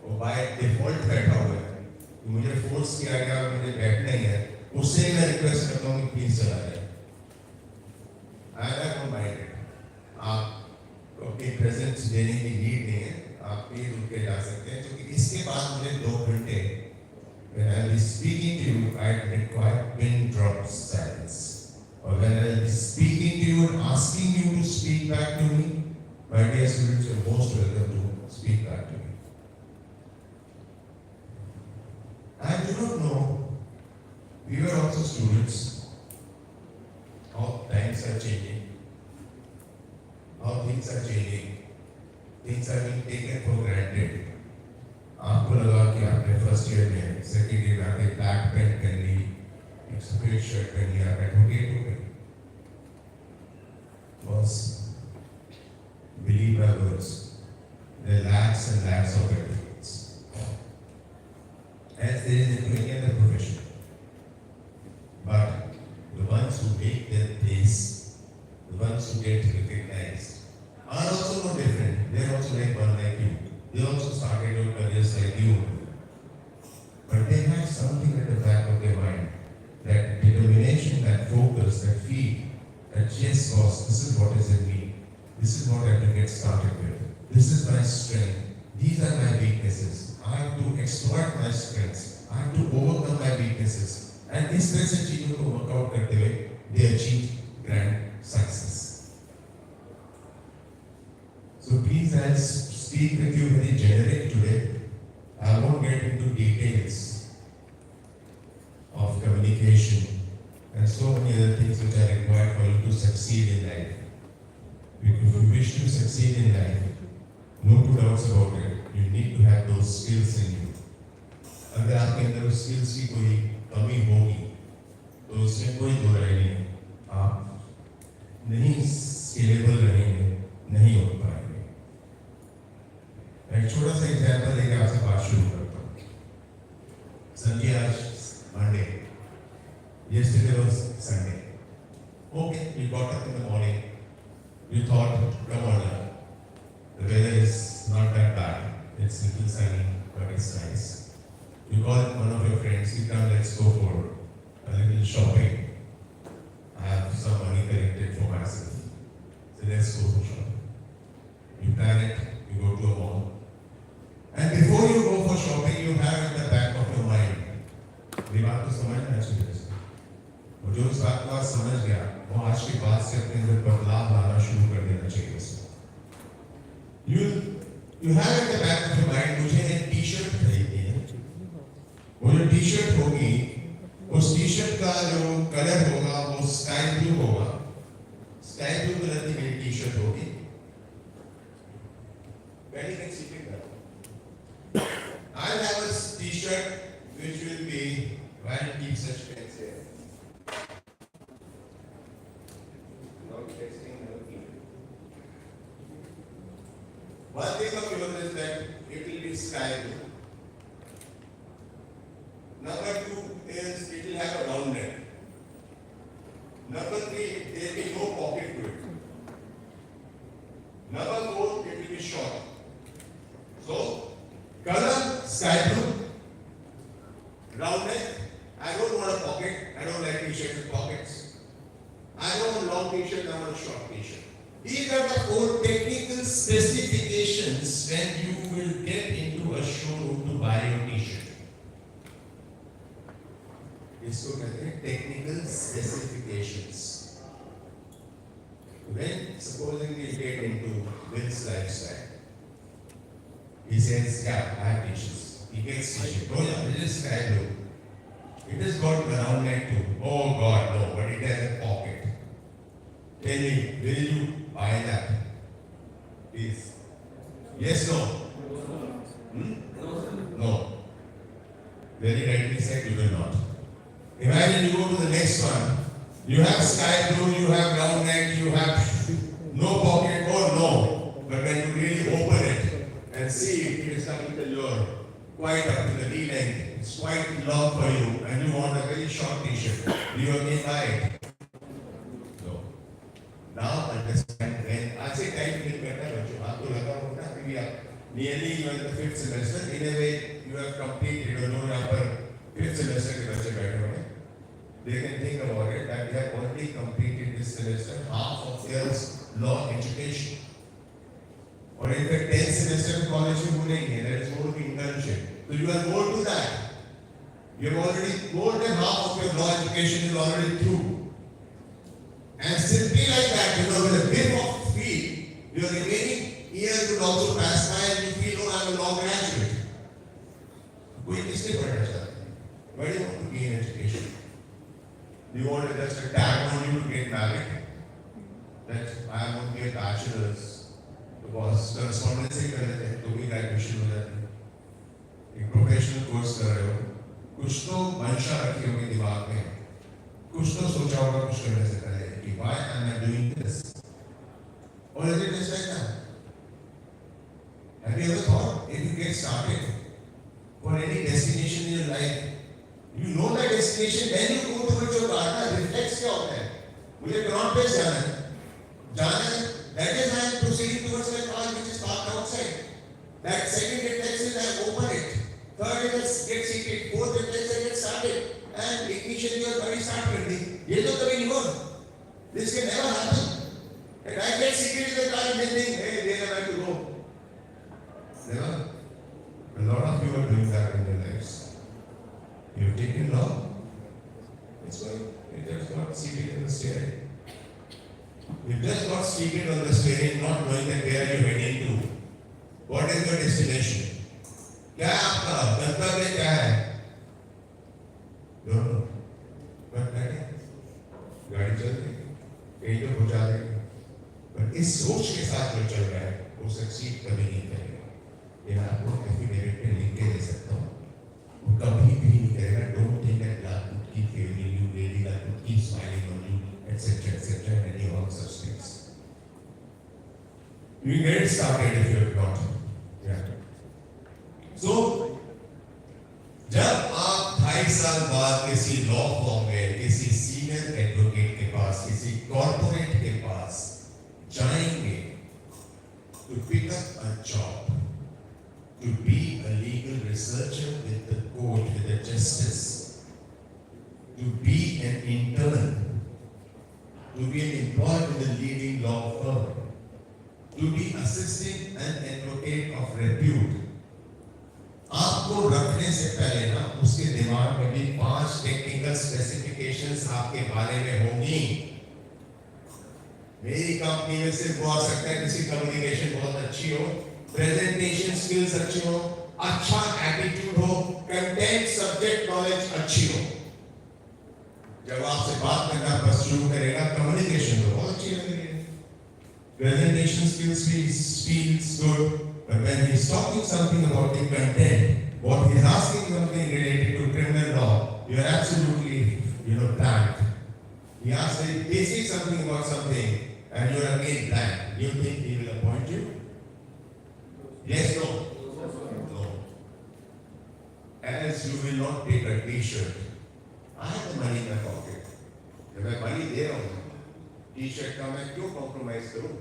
वो by default बैठा हुआ है, मुझे फोर्स किया गया और मुझे बैठना ही है, उससे मैं रिक्वेस्ट करता हूँ कि प्लीज चला जाए। आई डोंट माइंड इट, आप अपनी प्रेजेंस देने की नीड नहीं है, आप प्लीज उठ के जा सकते हैं, क्योंकि इसके बाद मुझे 2 घंटे when I will be speaking to you, I require pin drop silence. Or when I will be speaking to you and asking you to speak back to me, my dear students, you are most welcome to speak back to me. I do not know, we were also students, how times are changing, how things are changing, things are being taken for granted. आपको लगा कि आपने first year में, second year में आपने black pen पहन ली, एक सफेद शर्ट पहन लिया, एडवोकेट हो गए। बस believe my words, there are lakhs and lakhs of advocates, as there is in any other profession. But the ones who make their place, the ones who get recognized, are also no different. They are also like one like you. They also started their careers like you. But they have something at the back of their mind, that determination, that focus, that feel, that yes, boss, this is what is in me. This is what I have to get started with. This is my strength. These are my weaknesses. I have to exploit my strengths. I have to overcome my weaknesses. And इस तरह से चीजों को workout करते हुए they achieve grand success. So please, I'll speak with you very generic today. I won't get into details of communication and so many other things which are required for you to succeed in life. If you wish to succeed in life, no two doubts about it, you need to have those skills in you. अगर आपके अंदर उस skills की कोई कमी होगी, तो उसमें कोई दो राय नहीं है, आप नहीं स्केलेबल रहेंगे, नहीं हो पाएंगे। एक छोटा सा एग्जाम्पल लेके आपसे बात शुरू करता हूँ। संडे आज Monday, yesterday was Sunday. Okay, you got up in the morning. You thought, come on, the weather is not that bad. It's little sunny, but it's nice. You call one of your friends, you come, let's go for a little shopping. I have some money collected for myself. So let's go for shopping. You plan it, you go to a mall. And before you go for shopping, you have in the back of your mind, ये बात तो समझना चाहिए। और जो इस बात को आज समझ गया, वो आज के बाद से अपने अंदर बदलाव लाना शुरू कर देना चाहिए उसे। You have in the back of your mind, मुझे एक टी-शर्ट खरीदनी है। वो जो टी-शर्ट होगी, उस टी-शर्ट का जो कलर होगा, वो स्काई ब्लू होगा। स्काई ब्लू कलर की मेरी टी-शर्ट होगी। Very next you can go. I'll have a t-shirt which will be, why do you keep such pens here? No texting, no email. One thing of yours is that it will be sky blue. Number 2 is it will have a round neck. Number 3, there will be no pocket to it. Number 4, it will be short. So, color sky blue, round neck. I don't want a pocket. I don't like t-shirts with pockets. I don't want long t-shirt. I want a short t-shirt. These are the 4 technical specifications when you will get into a showroom to buy your t-shirt. इसको कहते हैं technical specifications. When supposing we get into Will's lifestyle, he says, yeah, I have t-shirts. He gets t-shirt. Oh yeah, it is sky blue. It has got a round neck too. Oh God, no, but it has a pocket. Tell me, will you buy that? Please. Yes, no? No. Very rightly said, you will not. Imagine you go to the next one. You have sky blue, you have round neck, you have no pocket. Oh no. But when you really open it and see it is something that you're quite up to the knee length. It's quite long for you and you want a very short t-shirt. You again buy it. So, now understand when I say time to get better, आपको लगा होगा कि आप Nearly you are in the 5th semester. In a way, you have completed, you know, your 5th semester के बच्चे बैठे हुए हैं. They can think about it that they have already completed this semester half of their law education. Or in fact, 10th semester college में बोलेंगे, there is more to internship. So you are more to that. You have already more than half of your law education is already through. And simply like that, you know, with a bit of speed, your remaining years will also pass by and you feel, oh, I'm a law graduate. कोई किसने पढ़ना चाहता है? Why do you want to gain education? Do you want just a tag on you to get married? That I am only a bachelor's. Because correspondence ही कर लेते हैं, तो भी graduation हो जाती है. एक प्रोफेशनल कोर्स कर रहे हो, कुछ तो मंशा रखी होगी दिमाग में, कुछ तो सोचा होगा कुछ करने से पहले कि why am I doing this? Or is it just like that? Have you ever thought if you get started for any destination in your life, you know that destination, then you go towards your partner, reflex क्या होता है? मुझे ground पे जाना है, that is why I am proceeding towards my car which is parked outside. That second reflex is I open it, third is get seated, fourth reflex I get started, and ignition your body start करती. ये तो कभी नहीं होगा. This can never happen. And I get seated in the car and then think, hey, there I have to go. Never. A lot of you are doing that in your lives. You have taken law. It's why you just got seated in the steering. You just got seated on the steering, not knowing that where are you heading to. What is your destination? क्या है आपका गंतव्य क्या है? Don't know. But गाड़ी चल रही है, कहीं तो पहुंचा देगी. पर इस सोच के साथ जो चल रहा है, वो सक्सीड कभी नहीं करेगा. ये मैं आपको एफिडेविट पे लिख के दे सकता हूँ. वो कभी भी नहीं करेगा. Don't think that luck would keep favoring you, really luck would keep smiling on you, etc., and any of such things. You get started if you have not. Yeah. So, जब आप 2.5 साल बाद किसी लॉ फॉर्म में, किसी senior advocate के पास, किसी corporate के पास जाएंगे to pick up a job, to be a legal researcher with the court, with the justice, to be an intern, to be an employee with a leading law firm, to be assisting an advocate of repute. आपको रखने से पहले ना उसके दिमाग में भी 5 technical specifications आपके बारे में होंगी. मेरी कंपनी में सिर्फ वो आ सकता है किसी कम्युनिकेशन बहुत अच्छी हो, प्रेजेंटेशन स्किल्स अच्छी हो, अच्छा एटीट्यूड हो, कंटेंट सब्जेक्ट नॉलेज अच्छी हो. जब आपसे बात करना बस शुरू करेगा, कम्युनिकेशन तो बहुत अच्छी लगेगी, presentation skills feels good, but when he's talking something about the content, what he's asking something related to criminal law, you are absolutely, blank. He asks very basic something about something, and you are again blank. You think he will appoint you? Yes, no? No. As you will not take a T-shirt. I have the money in my pocket. जब मैं money दे रहा हूँ, T-shirt का मैं क्यों compromise करूँ?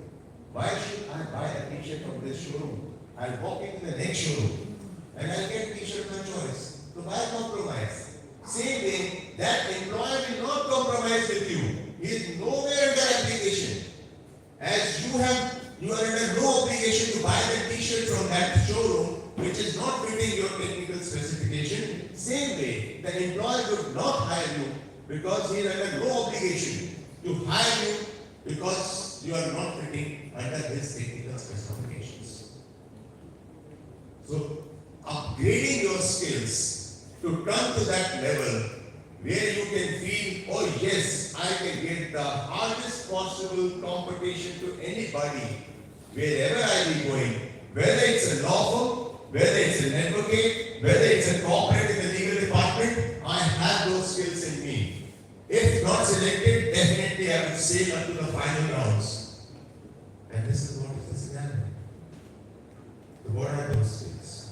Why should I buy a T-shirt from this showroom? I'll walk into the next showroom and I'll get T-shirt of my choice. So why compromise? Same way, that employer will not compromise with you. He is nowhere under obligation. As you are under no obligation to buy the T-shirt from that showroom which is not fitting your technical specification. Same way, the employer would not hire you because he is under no obligation to hire you because you are not fitting under his technical specifications. So, upgrading your skills to come to that level where you can feel, oh yes, I can get the hardest possible competition to anybody, wherever I be going, whether it's a law firm, whether it's an advocate, whether it's a corporate in the legal department, I have those skills in me. If not selected, definitely I will sail up to the final rounds. And this is what is the scenario. So what are those skills?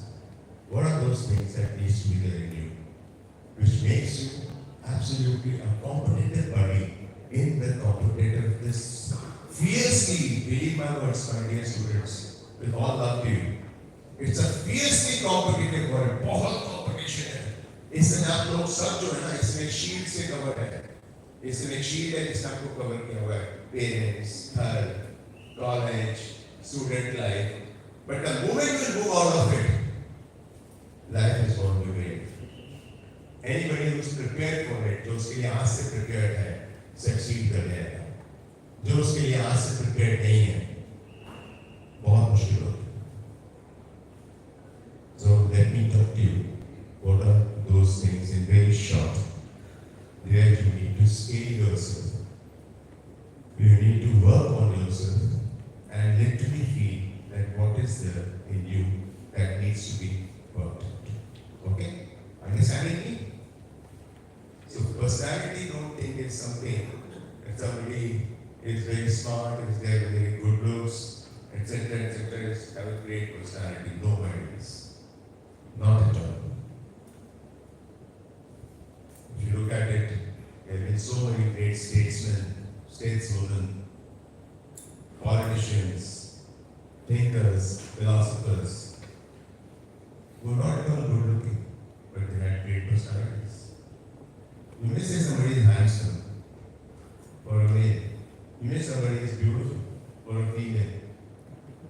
What are those things that needs to be there in you, which makes you absolutely a competitive buddy in the competitive, this fiercely, believe my words, my dear students, with all love to you, It's a fiercely competitive world. बहुत competition है. इसमें आप लोग सब जो है ना, इसमें शील्ड से कवर है. इसमें शील्ड है जिसने आपको कवर किया हुआ है. Parents, घर, college, student life. But the moment you move out of it, life is going to be great. Anybody who's prepared for it, जो उसके लिए आज से prepared है, succeed कर जाएगा. जो उसके लिए आज से prepared नहीं है, बहुत मुश्किल होगी. So let me talk to you. What are those things in very short? Where you need to scale yourself. You need to work on yourself and literally feel that what is there in you that needs to be worked out. Okay? Understanding me? So personality, don't think it's something that somebody is very smart, is there with very good looks, etc., etc., have a great personality. Nobody is. Not at all. If you look at it, there have been so many great stateswomen, politicians, thinkers, philosophers, who are not at all good looking, but they had great personalities. You may say somebody is handsome for a male. You may say somebody is beautiful for a female,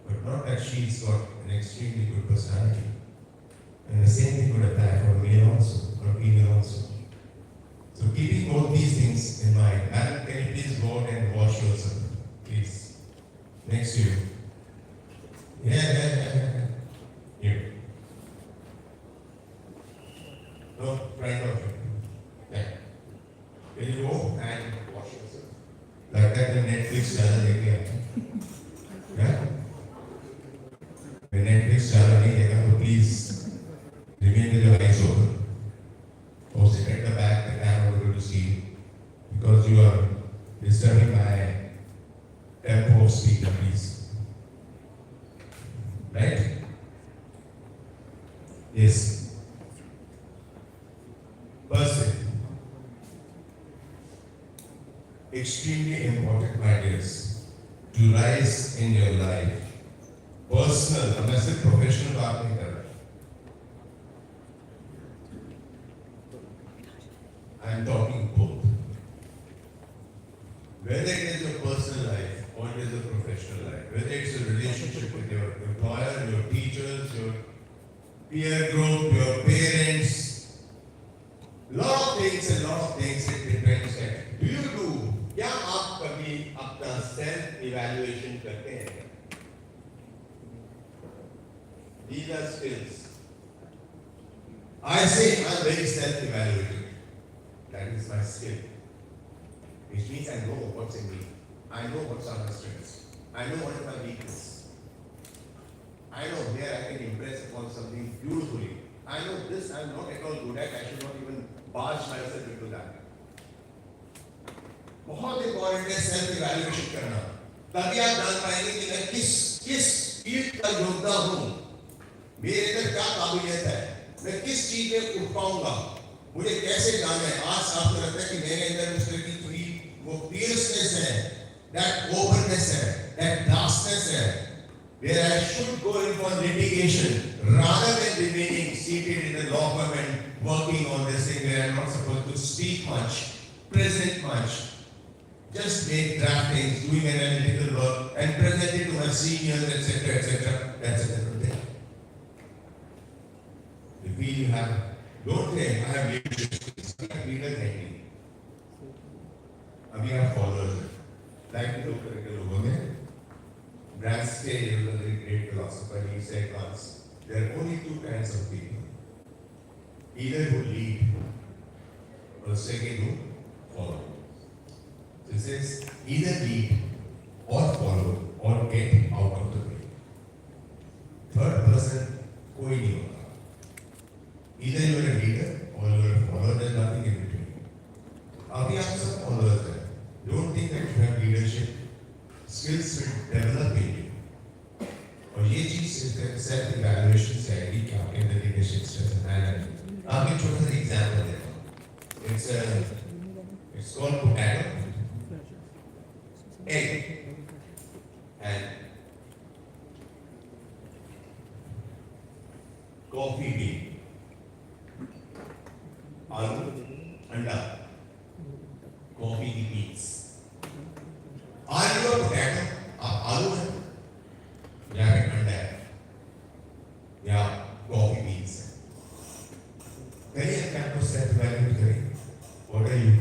but not that she's got an extremely good personality. And the same thing would apply for a male also, or a female also. So keeping both these things in mind, and can you please go out and wash yourself, please? Next to you. Yeah. Here. No, right of you. Yeah. Can you go and wash yourself? Like that, the Netflix channel देखिए. Yeah. The Netflix channel नहीं देखा तो please remain with your eyes open. Or sit at the back, the camera will be able to see you. Because you are disturbing my tempo of speaking, please. Right? Yes. First thing, extremely important, my dears, to rise in your life. Personal, unless the professional बात नहीं कर रहा. I am talking both. Whether it is your personal life or it is a professional life, whether it's a relationship with your employer, your teachers, your peer group, your parents, lot of things it depends on. Do you do? क्या आप कभी अपना self evaluation करते हैं? These are skills. I say I am very self evaluated. That is my skill. Which means I know what's in me. I know what's are my strengths. I know what is my weakness. I know where I can impress upon something beautifully. I know this I am not at all good at. I should not even barge myself into that. बहुत important है self evaluation करना. तभी आप जान पाएंगे कि मैं किस फील्ड का योद्धा हूँ. मेरे अंदर क्या काबिलियत है. मैं किस चीज में उठ पाऊंगा. मुझे कैसे जाना है. आज आपको लगता है कि मेरे अंदर उस तरह की थोड़ी वो fierceness है, that openness है, that darkness है, where I should go in for litigation rather than remaining seated in the law firm and working on this thing where I'm not supposed to speak much, present much, just make draftings, doing analytical work and present it to my seniors, etc., etc. That's a different thing. If we have, don't say I have leadership skills, I have leader thinking. अभी आप followers हैं, like लोग करके लोगों में, Brand Stay is a very great philosopher. He said once, there are only two kinds of people, either who lead or second who follow. So he says, either lead or follow or get out of the way. Third person, कोई नहीं होता. Either you are a leader or you are a follower. There is nothing in between. अभी आप सब followers हैं. Don't think that you have leadership skills will develop in you. और ये चीज self evaluation से आएगी कि आपके अंदर leadership skills हैं. आपके छोटा सा example देता हूँ. It's called potato, egg, and coffee bean, aloo, anda, coffee beans. Are you a potato? आप आलू है या फिर अंडा है या कॉफी बीन्स है? करिए अपने आप को सेल्फ इवैल्यूएट करिए. What are you?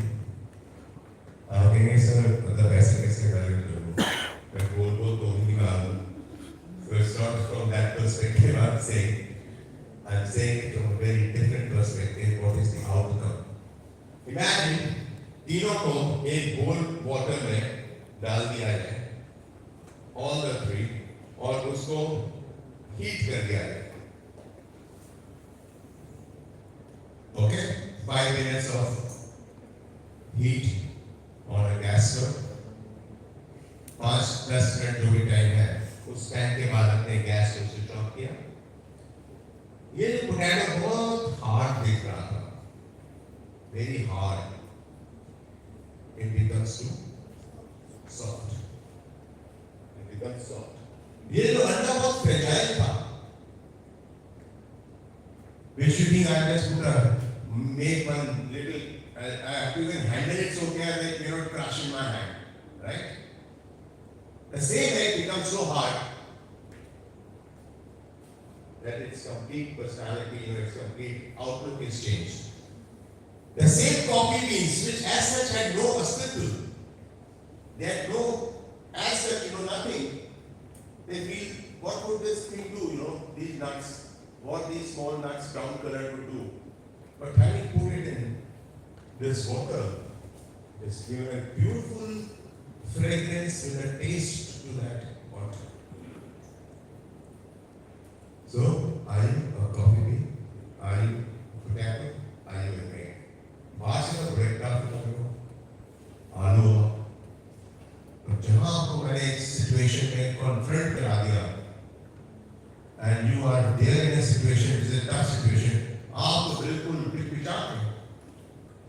कहेंगे सर मतलब ऐसे कैसे इवैल्यूएट करूँ? मैं बोल तो नहीं मालूम. So it's not from that perspective I'm saying it from a very different perspective. What is the outcome? Imagine तीनों को एक बोल वाटर में डाल दिया जाए, all the three, और उसको हीट कर दिया जाए. Okay, 5 minutes of heat on a gas stove. 5-10 minute जो भी टाइम है, उस टाइम के बाद हमने गैस को स्विच ऑफ किया. ये पोटैटो बहुत हार्ड दिख रहा था, very hard. It becomes too soft. It becomes soft. ये जो अंडा बहुत फ्रेजाइल था. Which you think I just put make one little, I have to even handle it so care that it may not crush in my hand, right? The same egg becomes so hard that its complete personality, its complete outlook is changed. The same coffee beans, which as such had no aspectus, they had no, as such, nothing. They feel, what would this thing do, these nuts, what these small nuts, brown color would do. But having put it in this water, it's given a beautiful fragrance and a taste to that water. So, are you a coffee bean? Are you a potato? Are you a grain? बाहर से तो break डाल देता हूँ, आलू. तो जहाँ आपको मैंने एक सिचुएशन में कॉन्फ्रंट करा दिया, and you are there in a situation, it is a tough situation, आप तो बिल्कुल पिचपिचाते हैं.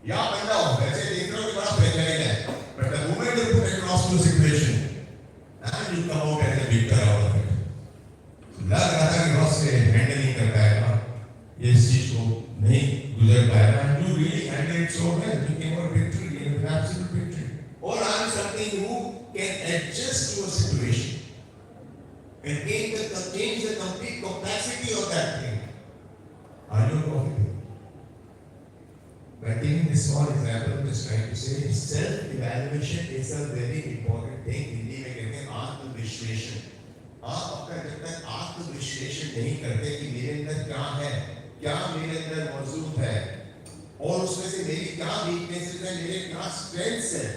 या बंदा हो, वैसे देख रहे हो कि बड़ा फ्रेजाइल है, but the moment you put across to a situation, and you come out as a victor out of it. लग रहा था कि बॉस से हैंडल नहीं कर पाएगा, ये इस चीज को नहीं गुजर पाएगा. And you really handled it so well, you came out victory, an absolute victory. Or are you something who can adjust to a situation and change the complete complexity of that thing? Are you a coffee bean? By giving this small example, I'm just trying to say self-evaluation is a very important thing. Hindi में कहते हैं आत्मविश्लेषण. आप अपना जब तक आत्मविश्लेषण नहीं करते कि मेरे अंदर क्या है, क्या मेरे अंदर मौजूद है, और उसमें से मेरी क्या वीकनेसेस है, मेरे क्या स्ट्रेंथ्स हैं,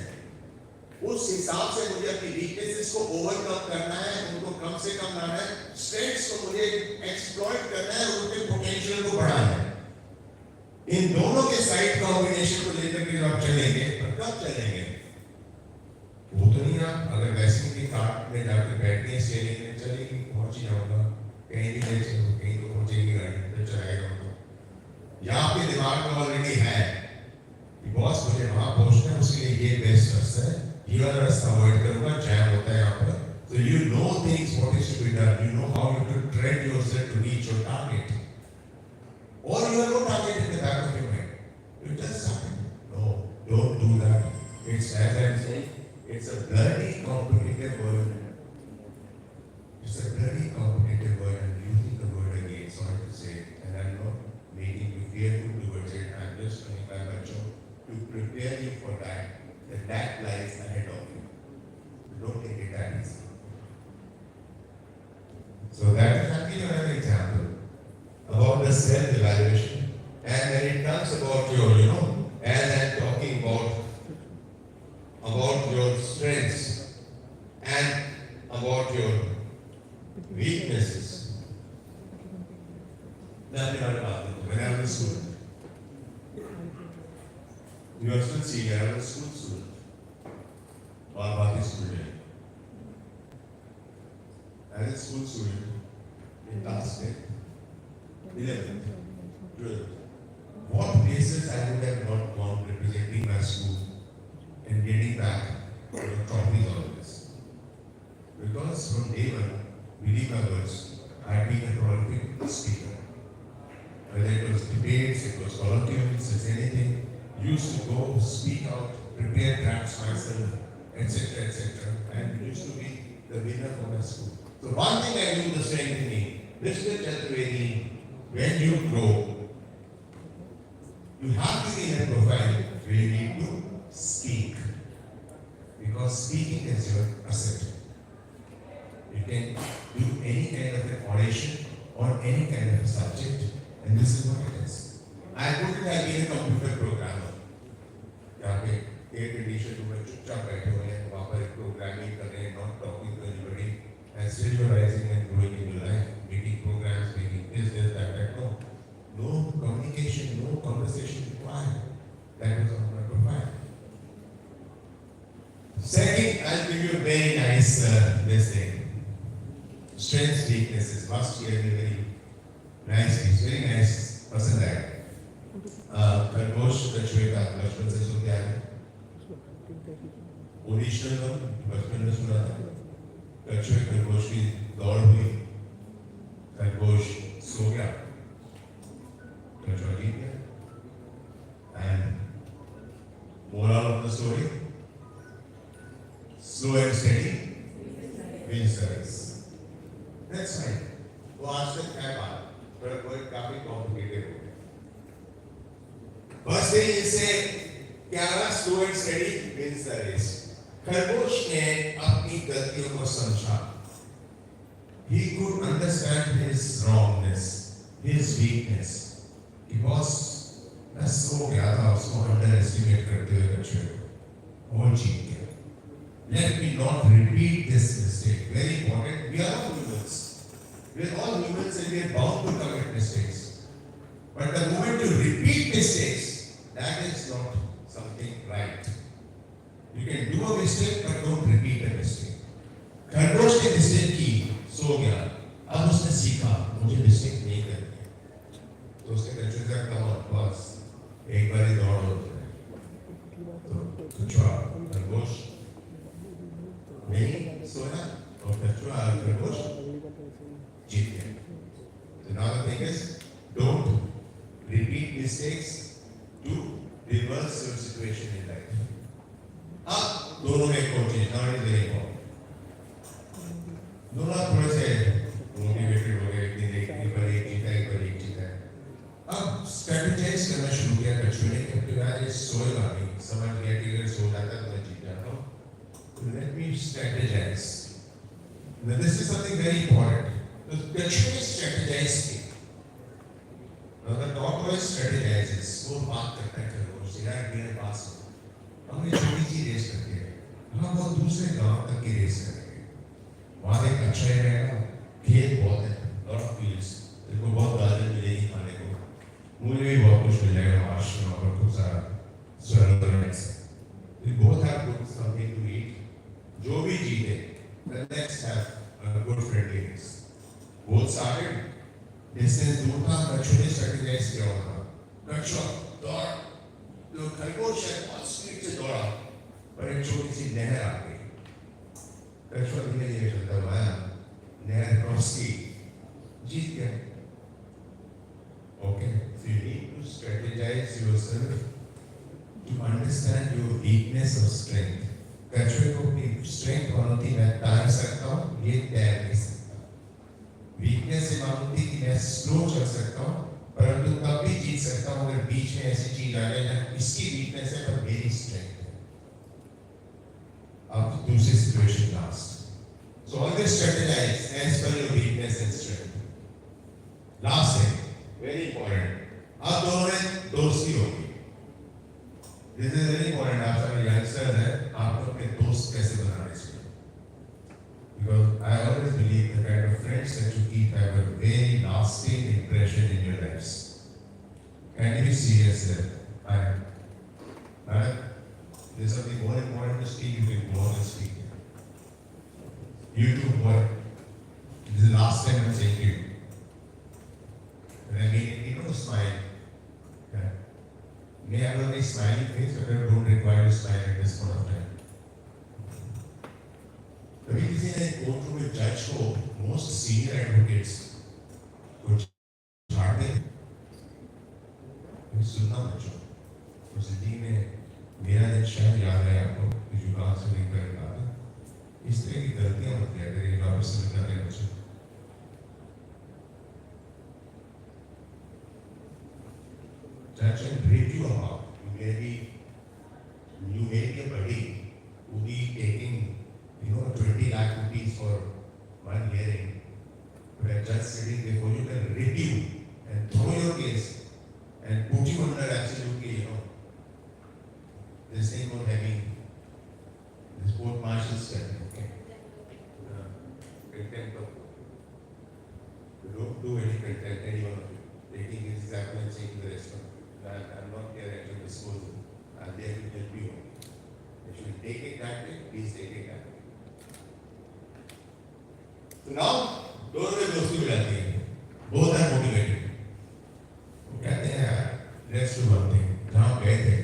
उस हिसाब से मुझे अपनी वीकनेसेस को ओवरकम करना है, उनको कम से कम लाना है, स्ट्रेंथ्स को मुझे एक्सप्लॉइट करना है, उनके पोटेंशियल को बढ़ाना है. इन दोनों के साइड कॉम्बिनेशन को लेकर के जब आप चलेंगे, तो कब चलेंगे? वो तो नहीं आप अगर वैसे ही कार में जाकर बैठने स्टेरिंग में चलेगी, पहुंच ही जाऊंगा, कहीं भी ले चलो, कहीं तो पहुंचेगी गाड़ी, तो चलाएगा तो. या आपके दिमाग में ऑलरेडी है कि बॉस मुझे वहां पहुंचना है, उसके लिए ये बेस्ट रास्ता है, ये वाला रास्ता अवॉइड करूंगा, जैम होता है यहाँ पर. So you know things what is to be done, you know how you to tread yourself to reach your target. Or you have no target in the back of your mind. You just happen. No, don't do that. It's as I'm saying, it's a bloody complicated word. It's a bloody complicated word. I'm using the word again, sorry to say it, and I'm not making you fearful towards it. I'm just trying my job to prepare you for that lies ahead of you. Don't take it that easy. So that is actually another example about the self-evaluation. And when it comes about your, as I'm talking about your strengths and about your weaknesses. When I was a student, you are still senior, I was a school student. Or Bhati student. As a school student, in last day, 11th, 12th, what places I would have not gone representing my school and getting back the trophies of this. Because from day one, believe my words, I had been a prolific speaker. whether it was debates, it was colloquiums, it's anything, used to go, speak out, prepare tracks myself, etc., etc. And used to be the winner for my school. So one thing I knew the strength in me, Mr. Chaturvedi, when you grow, you have to be in a profile where you need to speak. Because speaking is your asset. You can do any kind of an oration on any kind of a subject, and this is what it is. I couldn't have been a computer programmer. यहाँ पे एक addition में चुपचाप बैठे हुए हैं, वहाँ पर प्रोग्रामिंग कर रहे हैं, not talking to anybody, and still you're rising and growing in your life, making programs, making this, that. No communication, no conversation required. That was on my profile. Second, I'll give you a very nice this thing. Strengths, weaknesses. Last year, very nice, very nice person that. खरगोश कछुए का बचपन से सुनते आए हैं। Original बचपन में सुना था। कछुए खरगोश की दौड़ हुई, खरगोश सो गया, कछुआ जीत गया। And moral of the story: slow and steady wins the race. That's right. वो आज तक क्या बात? पर कोई काफी कॉम्प्लिकेटेड हो गया। First thing is say, क्या slow and steady wins the race. खरगोश ने अपनी गलतियों को समझा. He could understand his wrongness, his weakness. He was सो गया था, उसको underestimate करते हुए कछुए को और जीत गया. Let me not repeat this mistake. Very important. We are all humans. We are all humans and we are bound to commit mistakes. But the moment you repeat mistakes, that is not something right. You can do a mistake, but don't repeat a mistake. खरगोश ने mistake की, सो गया. अब उसने सीखा, मुझे mistake नहीं करनी है. तो उसने कछुए से कहा, बस एक बार ही दौड़ होती है. तो कछुआ खरगोश नहीं सोया और कछुआ खरगोश जीत गया. So now the thing is, don't repeat mistakes to reverse your situation in life. अब दोनों में कोशिश now is very important. दोनों थोड़े से मोटिवेटेड हो गए, एक बार एक जीता है. अब स्ट्रेटेजाइज करना शुरू किया कछुए ने, क्योंकि यार ये सोएगा नहीं, समझ गया कि अगर सो जाता तो मैं जीत जाता हूँ. Let me strategize. Now this is something very important. The कछुए strategize की. Now the tortoise strategizes. वो बात करता है खरगोश से, यार मेरे पास हमने छोटी सी रेस करके हम बहुत दूसरे गांव तक की रेस करेंगे. वहाँ एक अच्छा रहेगा, खेत बहुत है, lot of fields. तेरे को बहुत गाजर मिलेगी खाने को, मुझे भी बहुत कुछ मिल जाएगा मार्श में और खूब सारा swallow. We both have good something to eat. जो भी जीते, let's have a good friendly race. Both started. Distance दूर था, कछुए ने strategize किया होगा. कछुआ दौड़, तो खरगोश बहुत स्पीड से दौड़ा, पर एक छोटी सी नहर आ गई. कछुआ धीरे-धीरे चलता हुआ आया, नहर क्रॉस की, जीत गया. Okay, so you need to strategize yourself to understand your weakness or strength. कछुए को अपनी strength मालूम थी, मैं तैर सकता हूँ, ये तैर नहीं सकता. Weakness से मालूम थी कि मैं slow चल सकता हूँ, परंतु तब भी जीत सकता हूँ अगर बीच में ऐसी चीज आ जाए ना, इसकी weakness है पर मेरी strength है. अब दूसरी situation last. So always strategize as per your weakness and strength. Last thing, very important. अब दोनों में दोस्ती होगी. This is very important. आप सब youngsters हैं, आप अपने दोस्त कैसे बनाने चाहिए? Because I always believe the kind of friends that you keep have a very lasting impression in your lives. Can you be serious there? There's something more important to speak. You can go on and speak. You too, boy. This is the last time I'm saying to you. And I mean, smile. Yeah. May I have a very smiling face, but I don't require to smile at this point of time. कभी किसी ने court में जज को most senior advocates को छाड़ दे, I'm not here at your disposal. I'm there to help you. If you take it that way, please take it that way. So now, दोनों में दोस्ती हो जाती है. Both are motivated. वो कहते हैं यार, let's do one thing. जहाँ गए थे,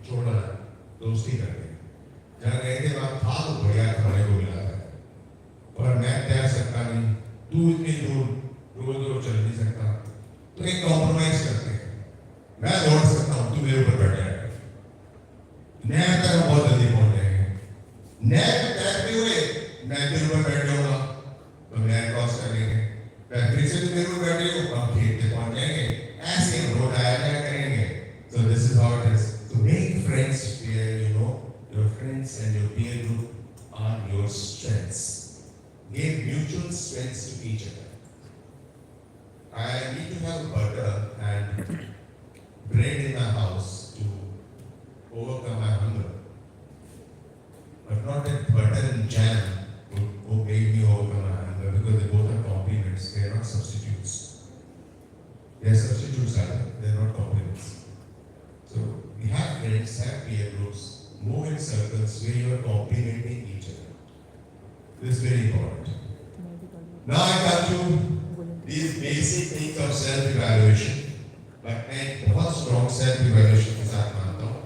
छोड़ना, दोस्ती करते. जहाँ गए थे वहाँ था तो बढ़िया खाने को मिला था. और मैं तैर सकता नहीं. तू इतनी दूर रोज चल नहीं सकता. तो एक कॉम्प्रोमाइज करते हैं. मैं दौड़ सकता हूँ, तू मेरे ऊपर बैठ जाएगा. नहर तक हम बहुत जल्दी पहुँच जाएंगे. नहर में तैरते हुए मैं तेरे ऊपर बैठ जाऊँगा. तो नहर क्रॉस कर लेंगे. फिर से मेरे ऊपर बैठे हो, हम खेत पे पहुंच जाएंगे. ऐसे हम रोड आया जाया करेंगे. So this is how it is. So make friends where you know your friends and your peer group are your strengths. Give mutual strengths to each other. I need to have butter and bread in my house to overcome my hunger. But not that butter and jam would make me overcome my hunger, because they both are complements, they are not substitutes. They are substitutes, they are not complements. So we have friends, have peer groups, move in circles where you are complementing each other. This is very important. Now I come to these basic things of self-evaluation, but मैं बहुत strong self-evaluation के साथ मानता हूँ,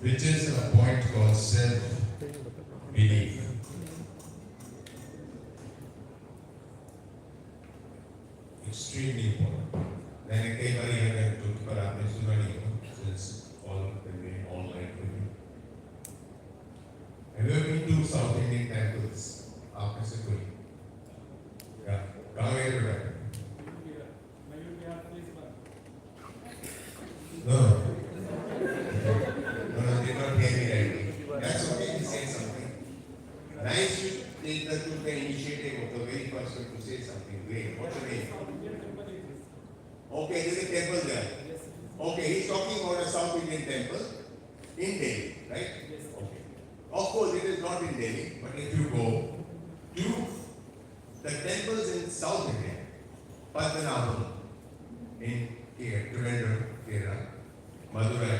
which is a point called self-belief. Extremely important. मैंने कई बार यह कहते पर आपने सुना नहीं होगा, since all remain online for you. Have you ever been to South Indian temples? आपने से कोई? Yeah. कहाँ गए थे बेटा? No. No, did not hear me right. That's okay. He said something. Nice you take the initiative of the very first one to say something. Great. What's your name? Okay, there is a temple there. Okay, he's talking about a South Indian temple in Delhi, right? Yes. Okay. Of course, it is not in Delhi, but if you go to the temples in South India, Padmanabham in Trivandrum, Kerala, Madurai,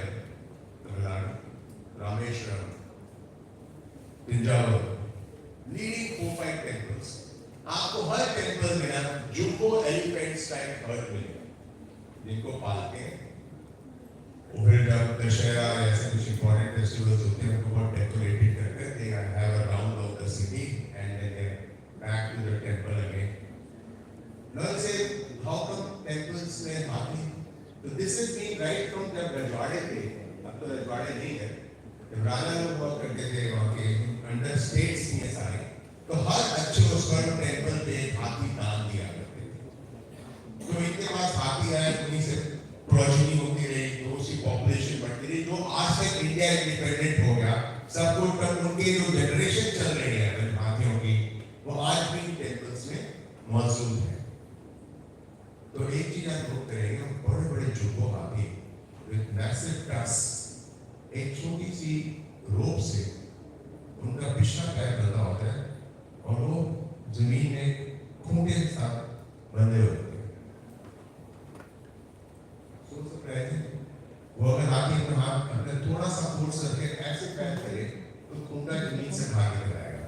Tamil Nadu, Rameshwaram, Tinjavur, leading 4-5 temples. आपको हर temple में ना jumbo elephants type hurt मिलेगा, जिनको पालते हैं. और फिर जब दशहरा ऐसे कुछ इंपॉर्टेंट फेस्टिवल्स होते हैं, उनको बहुत डेकोरेटेड करते हैं. They have a round of the city and then they back to the temple again. Now they say, how come temples में हाथी? So this is being right from जब रजवाड़े थे, अब तो रजवाड़े नहीं है, जब राजा लोग हुआ करते थे वहाँ के अंडर स्टेट्स में सारे, तो हर अच्छे उसका टेम्पल पे हाथी दान दिया करते थे. तो इनके पास हाथी आया, उन्हीं से प्रोजेनी होती रही, तो उसकी पॉपुलेशन बढ़ती रही. जो आज तक इंडिया इंडिपेंडेंट हो गया, सब कुछ पर उनके जो जनरेशन चल रही है हाथियों की, वो आज भी टेम्पल्स में मौजूद है. तो एक चीज आप नोट करेंगे, बड़े बड़े जुम्बो हाथी विद मैसिव टस्क्स, एक छोटी सी रोप से उनका पिछला पैर बंधा होता है और वो जमीन में खूंटे के साथ बंधे होते हैं. सोच सकते हैं वो अगर हाथी अपना हाथ अंदर थोड़ा सा फोर्स करके ऐसे पैर करे तो खूंटा जमीन से भाग निकल आएगा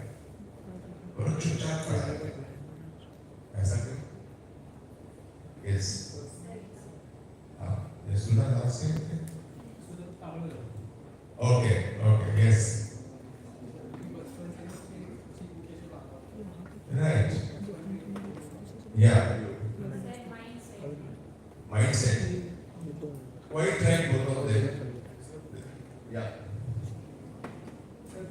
और चुपचाप खड़ा रहेगा. ऐसा क्यों? यस, हाँ, ये सुना था आपसे? Okay okay, yes, right, yeah, mindset, quite right, both of them, yeah.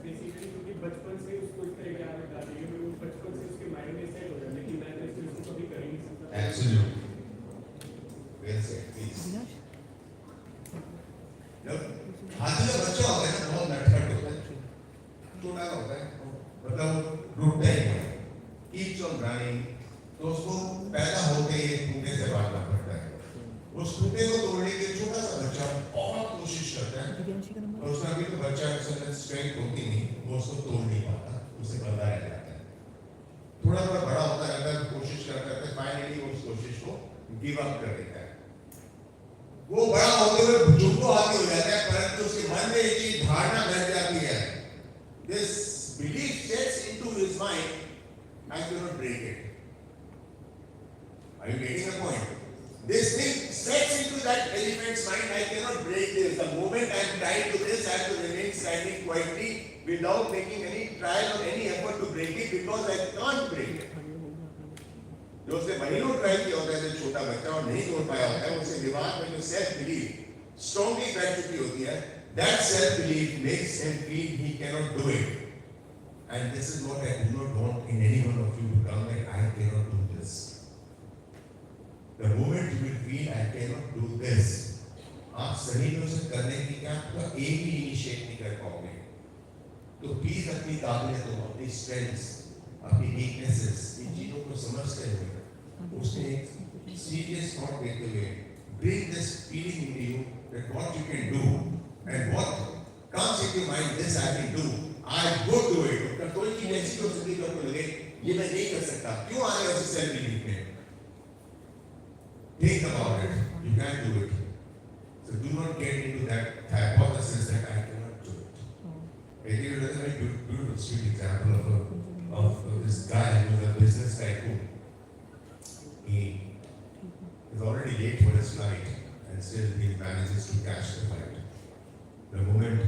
Basically क्योंकि बचपन से उसको इस तरह की आदत डाली है, वो बचपन से उसके माइंड में सेट हो जाता है, लेकिन मैं तो इसको कभी कर ही नहीं सकता. Absolutely, well said, please. जब हाथी का बच्चा होता है ना, बहुत नटखट होता है, छोटा होता है, मतलब रुकता ही नहीं, keeps on running, तो उसको पैदा होते ही खूंटे से भागना पड़ता है. उस खूंटे को तोड़ने के छोटा सा बच्चा बहुत कोशिश करता है, और उसका भी तो बच्चा उसमें स्ट्रेंथ होती नहीं, वो उसको तोड़ नहीं पाता, उसे बंधा रह जाता है. थोड़ा थोड़ा बड़ा होता है, अगर कोशिश करता है, फाइनली वो उस कोशिश को गिव अप कर देता है. वो बड़ा होते हुए बुजुर्ग को आदि हो जाता है, परंतु उसके मन में एक चीज धारणा बन जाती है. This belief sets into his mind, I cannot break it. Are you getting the point? This thing sets into that elephant's mind, I cannot break this. The moment I am tied to this, I have to remain standing quietly without making any trial or any effort to break it because I can't break it. जो उसने महीनों try किया होता है, जो छोटा बच्चा और नहीं तोड़ पाया होता है, उसके दिमाग में जो सेल्फ बिलीफ स्ट्रांगली बैठ चुकी होती है, that self belief makes him feel he cannot do it. And this is what I do not want in any one of you to come that I cannot do this. The moment you will feel I cannot do this, आप सही में उसे करने की क्या आपका एक भी इनिशिएट नहीं कर पाओगे. तो प्लीज अपनी काबिलियतों, अपनी स्ट्रेंथ्स, अपनी वीकनेसेस, इन चीजों को समझते हुए उसमें एक सीरियस थॉट देते हुए bring this feeling into you that what you can do and what comes into mind, this I can do, I would do it. अगर कोई चीज ऐसी हो सकती है आपको लगे ये मैं नहीं कर सकता, क्यों आ रहे हो उस सेल्फ बिलीफ में? Think about it. You can do it. So do not get into that hypothesis that I cannot do it. I give you a very beautiful sweet example of this guy who was a business tycoon. He is already late for his flight and still he manages to catch the flight. The moment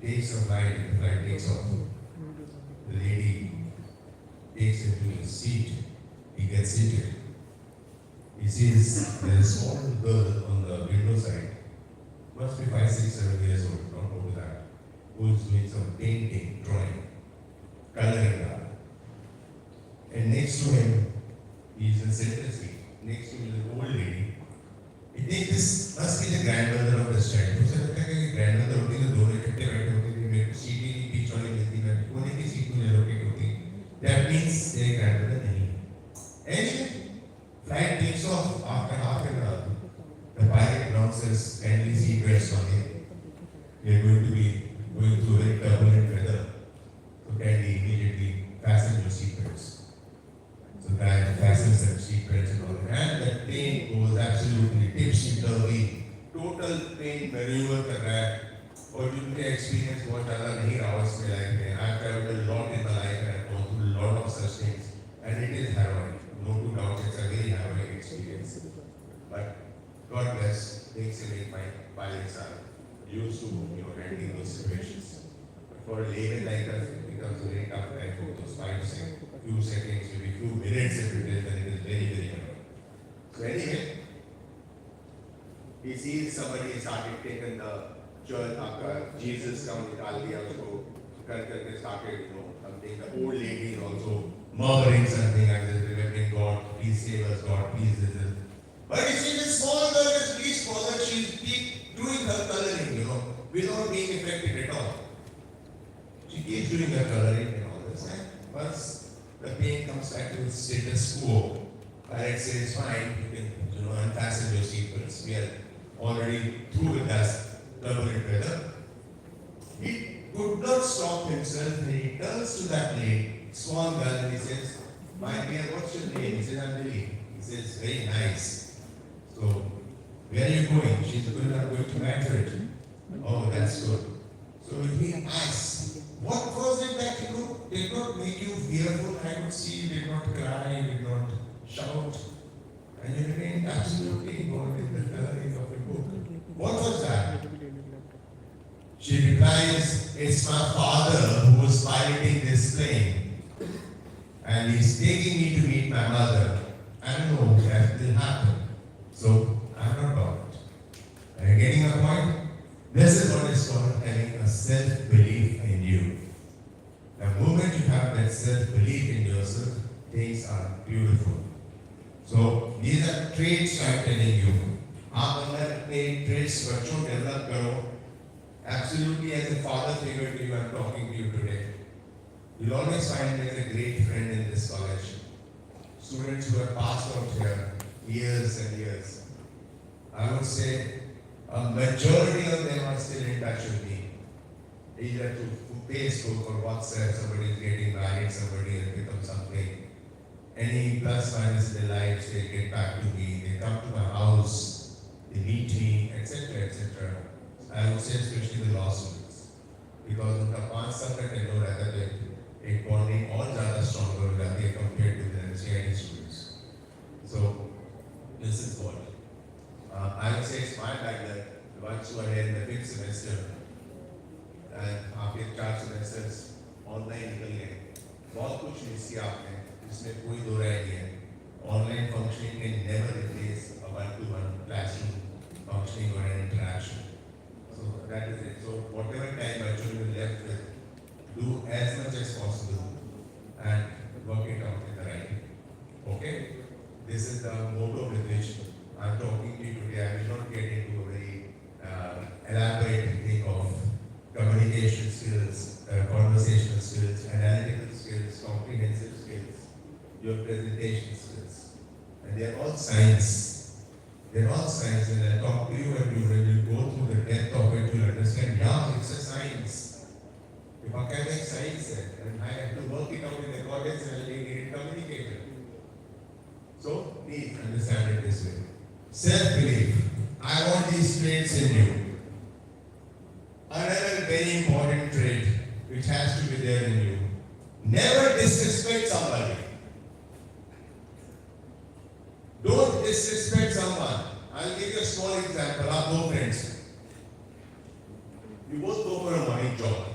he takes a flight and the flight takes off, the lady takes him to his seat. He gets seated. He sees there is a small girl on the window side, must be 5, 6, 7 years old, not over that, who is doing some painting, drawing, coloring that. And next to him, he is in center seat. Next to him is an old lady. He thinks this must be the grandmother of this child. उसे लगता है कि grandmother होती है तो दोनों इकट्ठे बैठे होते हैं, मेरे को सीट ही नहीं बीच वाली मिलती है, कोने की सीट मुझे लोकेट होती है. That means their grandmother नहीं. Anyway, flight takes off after half an hour. The pilot announces kindly seat belts on it. We are going to be going through very turbulent weather. So kindly immediately fasten your seat belts. So guy fastens the seat belts and all. And the plane goes absolutely tipsy-turvy. Total plane maneuver कर रहा है. और जिनके experience बहुत ज़्यादा नहीं रहा उसमें लाइफ में. I've traveled a lot in my life and I've gone through a lot of such things. And it is harrowing. No two doubt, it's a very harrowing experience. But God bless, things in my pilots are used to handling those situations. But for a layman like us, it becomes a very tough time for those 5 seconds, few seconds, maybe few minutes if it is, then it is very, very harrowing. So anyway, he sees somebody started taking the church after Jesus come निकाल दिया उसको करके started something. The old lady is also murmuring something like this, remembering God, please save us, God, please this. But you see, this small girl is please bothered, she's doing her coloring, without being affected at all. She keeps doing her coloring and all this. And once the pain comes back to its status quo, pilot says, fine, you can unfasten your seatbelts. We are already through with that turbulent weather. He could not stop himself and he turns to that lady, small girl, and he says, my dear, what's your name? He says, I'm Lily. He says, very nice. So, where are you going? She's going to Madrid. Oh, that's good. So he asks, what was it that did not make you fearful? I could see you did not cry, did not shout, and you remained absolutely involved in the coloring of the book. What was that? She replies, it's my father who was piloting this plane. And he's taking me to meet my mother. I know that will happen. So I'm not bothered. Are you getting my point? This is what is called having a self-belief in you. The moment you have that self-belief in yourself, things are beautiful. So these are traits I'm telling you. आप अंदर अपने traits बच्चों develop करो. Absolutely, as a father figure to you, I'm talking to you today. You'll always find there's a great friend in this college. Students who have passed out here years and years. I would say a majority of them are still in touch with me. Either through Facebook or WhatsApp, somebody is getting married, somebody has become something. Any plus minus in their lives, they get back to me, they come to my house, they meet me. I would say it's my bad that the ones who are here in the fifth semester and आपके 4 semesters online निकल गए, बहुत कुछ miss किया आपने, इसमें कोई दो राय नहीं है. Online functioning can never replace a one-to-one classroom functioning or an interaction. So that is it. So whatever time actually you're left with, do as much as possible and work it out in the right way. Okay? This is the motto with which I'm talking to you today. I will not get into a very elaborate thing of communication skills, conversational skills, analytical skills, comprehensive skills, your presentation skills. And they are all science. They are all science. And I talk to you and when you go through the depth of it, you'll understand, yeah, it's a science. If academic science and I have to work it out in accordance and I'll make it communicated. So please understand it this way. Self-belief. I want these traits in you. Another very important trait which has to be there in you. Never disrespect somebody. Don't disrespect someone. I'll give you a small example. Our two friends. You both go for a morning jog.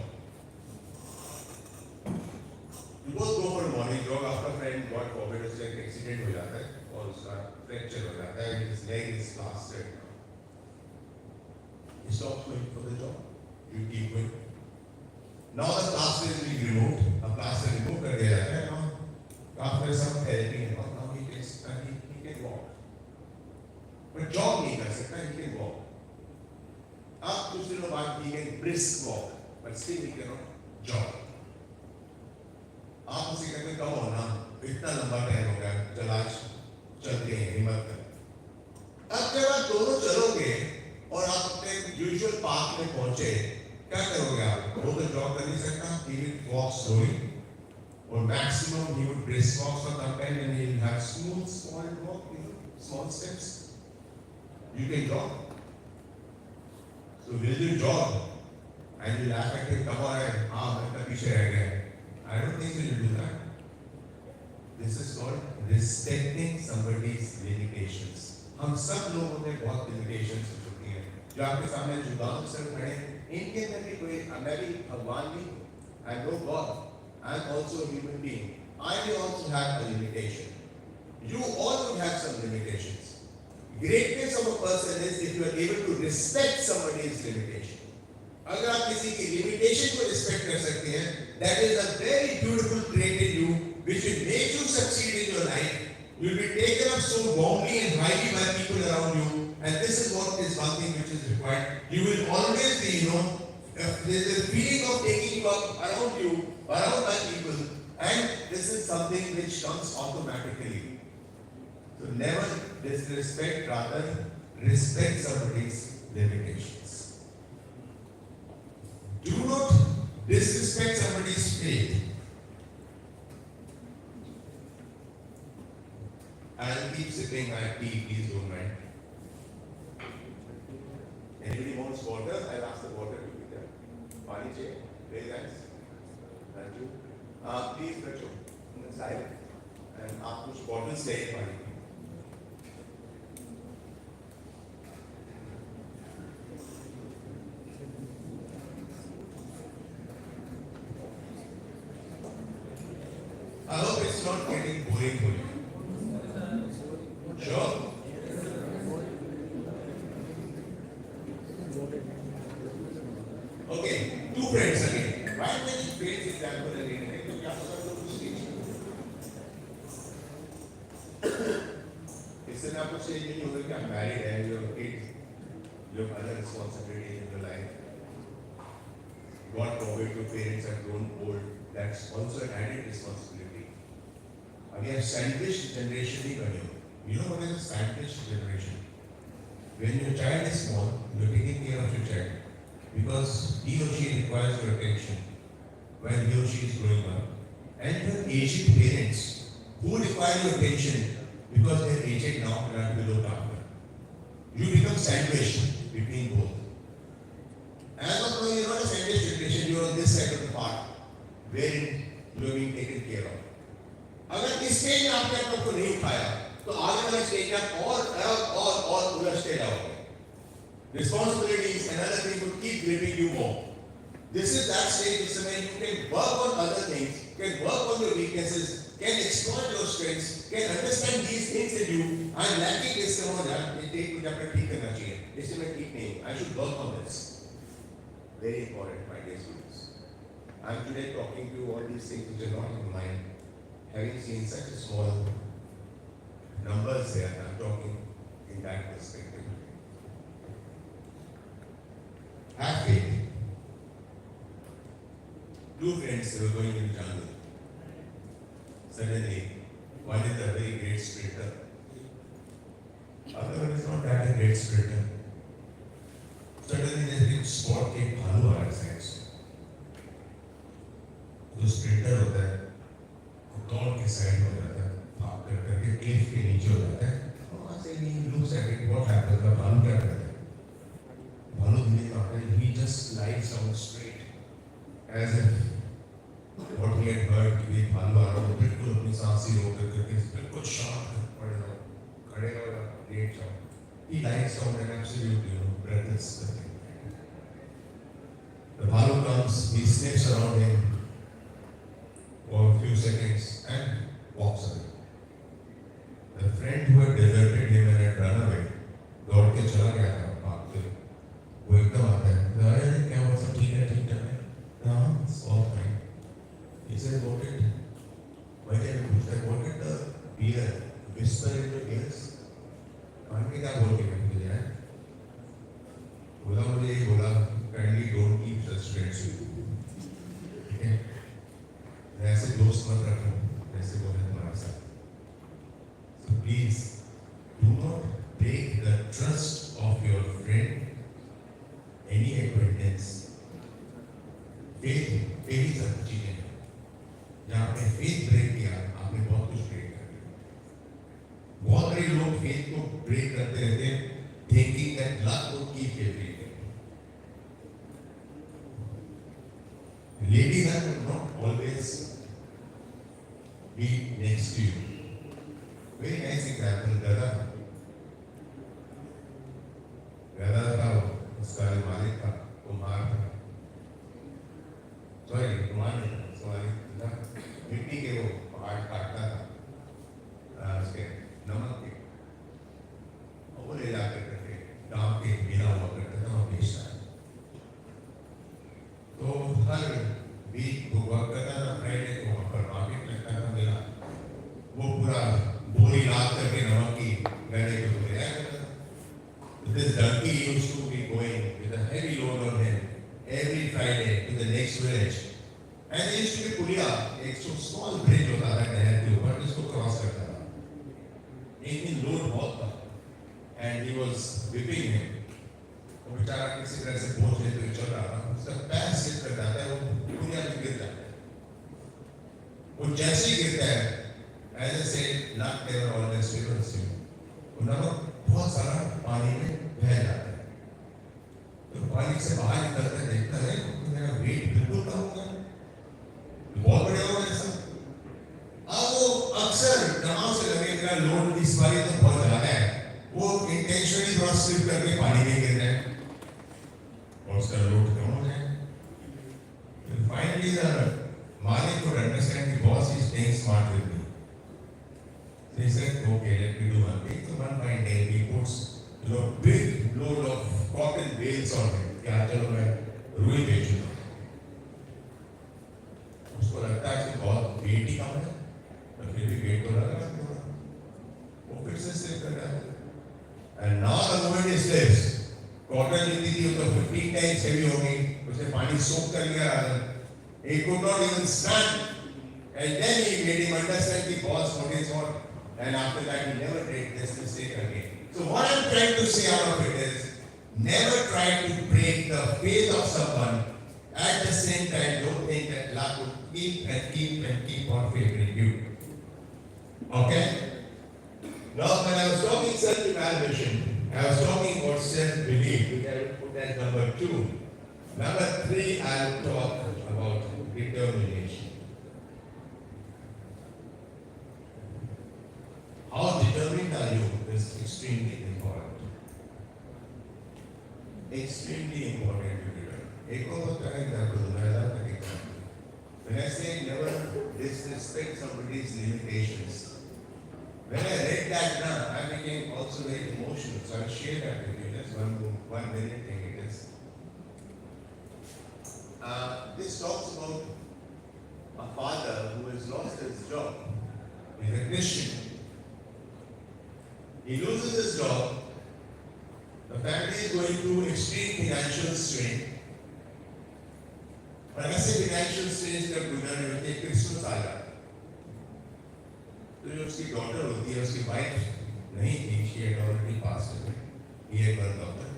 You both go for a morning jog. After friend got COVID, उसका एक accident हो जाता है और उसका fracture हो जाता है. His leg is plastered now. He stops going for the jog. You keep going. Now the plaster is being removed. A plaster removed कर दिया जाता है. Now after some therapy and all, now he can walk. But jog नहीं कर सकता. He can walk. अब कुछ दिनों बाद he can brisk walk, but still he cannot jog. आप उसे कहते कम होना, इतना लंबा टाइम हो गया, चला चलते हैं हिम्मत कर. अब जब आप दोनों चलोगे और आप अपने यूजुअल पार्क में पहुंचे, क्या करोगे आप? वो तो जॉग कर नहीं सकता. He will walk slowly, or maximum he would brisk walk for some time, and he will have smooth, small walk, small steps. You can jog. So will you jog? And you laugh at him, come on, हाँ मैं तो पीछे रह गया. I don't think you will do that. This is called respecting somebody's limitations. हम सब लोगों में बहुत limitations होती हैं. जो आपके सामने युगांक सर खड़े हैं, इनके अंदर भी कोई मैं भी भगवान नहीं हूँ. I know God. I am also a human being. I will also have a limitation. You all will have some limitations. Greatness of a person is if you are able to respect somebody's limitation. अगर आप किसी की limitation को respect कर सकते हैं, that is a very beautiful trait in you, which will make you succeed in your life. You will be taken up so warmly and highly by people around you, and this is what is one thing which is required. You will always be, there is a feeling of taking you up around you, around by people, and this is something which comes automatically. So never disrespect, rather respect somebody's limitations. Do not disrespect somebody's faith. I'll keep sipping my tea, please don't mind. Anybody wants water? I'll ask the water to be there. Pani Jay, very nice. Thank you. Please रखो on the side. And आप कुछ bottles ले पानी. I hope it's not getting boring for you. Sure? Okay, two friends again. Why many friends example again? इससे आपको चाहिए नहीं होगा कि आप married हैं, you have kids, you have other responsibilities in your life. God forbid your parents have grown old. That's also an added responsibility. अभी आप sandwich generation नहीं बने हो. You know what is a sandwich generation? When your child is small, you are taking care of your child because he or she requires your attention when he or she is growing up. And your aged parents who require your attention because they are aged now and have to be looked after. You become sandwiched between both. As of now, you are not a sandwich generation, you are on this side of the part wherein you are being taken care of. अगर इस stage में आपने अपने को नहीं उठाया तो आगे वाले stage up all पूरा stage out. Responsibilities and other things will keep gripping you more. This is that stage where you can work on other things, can work on your weaknesses, can exploit your strengths, can understand these things in you. I'm lacking this समझ ये take मुझे अपने ठीक करना चाहिए. इससे मैं ठीक नहीं. I should work on this. Very important, my dear students. I'm today talking to you all these things which are not in mind. Having seen such a small numbers there, I'm talking in that perspective. Have faith. Two friends were going in the jungle. Suddenly, one is a very great sprinter. Other one is not that a great sprinter. Suddenly, they spot a bhalu आ रहा है. जो sprinter होता है, वो दौड़ के side हो जाता है, भाग कर करके क्लिफ के नीचे हो जाता है. वहाँ से he looks at it, what happened? का भालू क्या करता है? भालू धीरे भागता है. He just lies down straight, as if what he had heard कि ये भालू आ रहा है, बिल्कुल अपनी सांसें रोक करके बिल्कुल शांत पड़ जाओ, खड़े हो जाओ, लेट जाओ. He lies down and absolutely breathless. The bhalu comes, he sniffs around him for a few seconds and walks away. The friend who had deserted him and had run away, दौड़ के चला गया था भागते. वो एकदम आता है, अरे क्या हुआ, सब ठीक है, हाँ, it's all fine. He said, what did? वही क्या पूछता है, what did the bear whisper in your ears? मान के क्या बोल के मुझे है? मुझे ये बोला, kindly don't keep such friends with you. ठीक है? ऐसे दोस्त मत रखो, ऐसे बोले तुम्हारे साथ. So please, do not break the trust of your friend, any acquaintance. Faith सब चीजें हैं. जहाँ आपने faith break किया, आपने बहुत कुछ break कर दिया. बहुत बड़े लोग faith को break करते रहते हैं, thinking that luck will keep everything. Ladies are not always be next to you. Very nice example, Dada. Dada था उसका मालिक था, कुम्हार था. Sorry, कुम्हार नहीं था, उसका मालिक था. मिट्टी के वो पहाड़ काटता था, उसके नमक के. वो ले जाकर करके दाम के बिना हुआ करता था और बेचता है. तो हर वीक हुआ करता था, फ्राइडे को वहाँ पर मार्केट लगता था मेरा. वो पूरा बोरी लाद करके नमक की गले को ले आया करता था. This donkey used to be going with a heavy load on him every Friday to the next village. And there used to be पुलिया, एक small bridge होता था नहर के ऊपर, जिसको क्रॉस करता था. एक दिन लोड बहुत था, and he was whipping him. वो बेचारा किसी तरह से बोझ लेते हुए चल रहा था. उसका पैर स्लिप कर जाता है, वो पुलिया में गिर जाता है. वो जैसे ही गिरता है, as I said, luck never always favors you. वो नमक बहुत सारा पानी में बह जाता है. तो पानी से बाहर निकलता है, देखता है तो मेरा वेट बिल्कुल कम हो गया, बहुत बड़े हो गए सब. अब वो अक्सर कहाँ से लगे मेरा लोड इस बारी तो बहुत ज्यादा है, वो इंटेंशनली थोड़ा स्लिप करके पानी में गिर रहे हैं और उसका लोड कम हो जाए. Finally, the Malik could understand the boss is staying smart with me. So he said, okay, let me do one thing. So one fine day he puts, big load of cotton bales on him. क्या चलो मैं रुई बेचूंगा. उसको लगता है कि बहुत wait ही कम है, पर फिर भी वेट तो लगा थोड़ा. वो फिर से स्लिप कर रहा है. And now the moment he slips, cotton लेती थी तो 15 times heavy हो गई. उसने पानी सोख कर लिया. He could not even stand. And then he made him understand the boss what is what. And after that, he never did this mistake again. So what I'm trying to say out of it is, never try to break the faith of someone. At the same time, don't think that luck will keep and keep and keep on favoring you. Okay? Now, when I was talking self-evaluation, I was talking about self-belief, which I will put as number 2. Number 3, I will talk about determination. How determined are you extremely important to be done. एक और होता है कि आपको दोबारा तक एक when I say never disrespect somebody's limitations, when I read that now, I became also very emotional. So I'll share that with you. Just one minute thing it is. This talks about a father who has lost his job. He's a Christian. He loses his job. The family is going through extreme financial strain. और ऐसे financial strain जब गुजरने होते हैं Christmas आ जाता है, तो जो उसकी डॉटर होती है, उसकी वाइफ नहीं थी, she had already passed away. He had one daughter.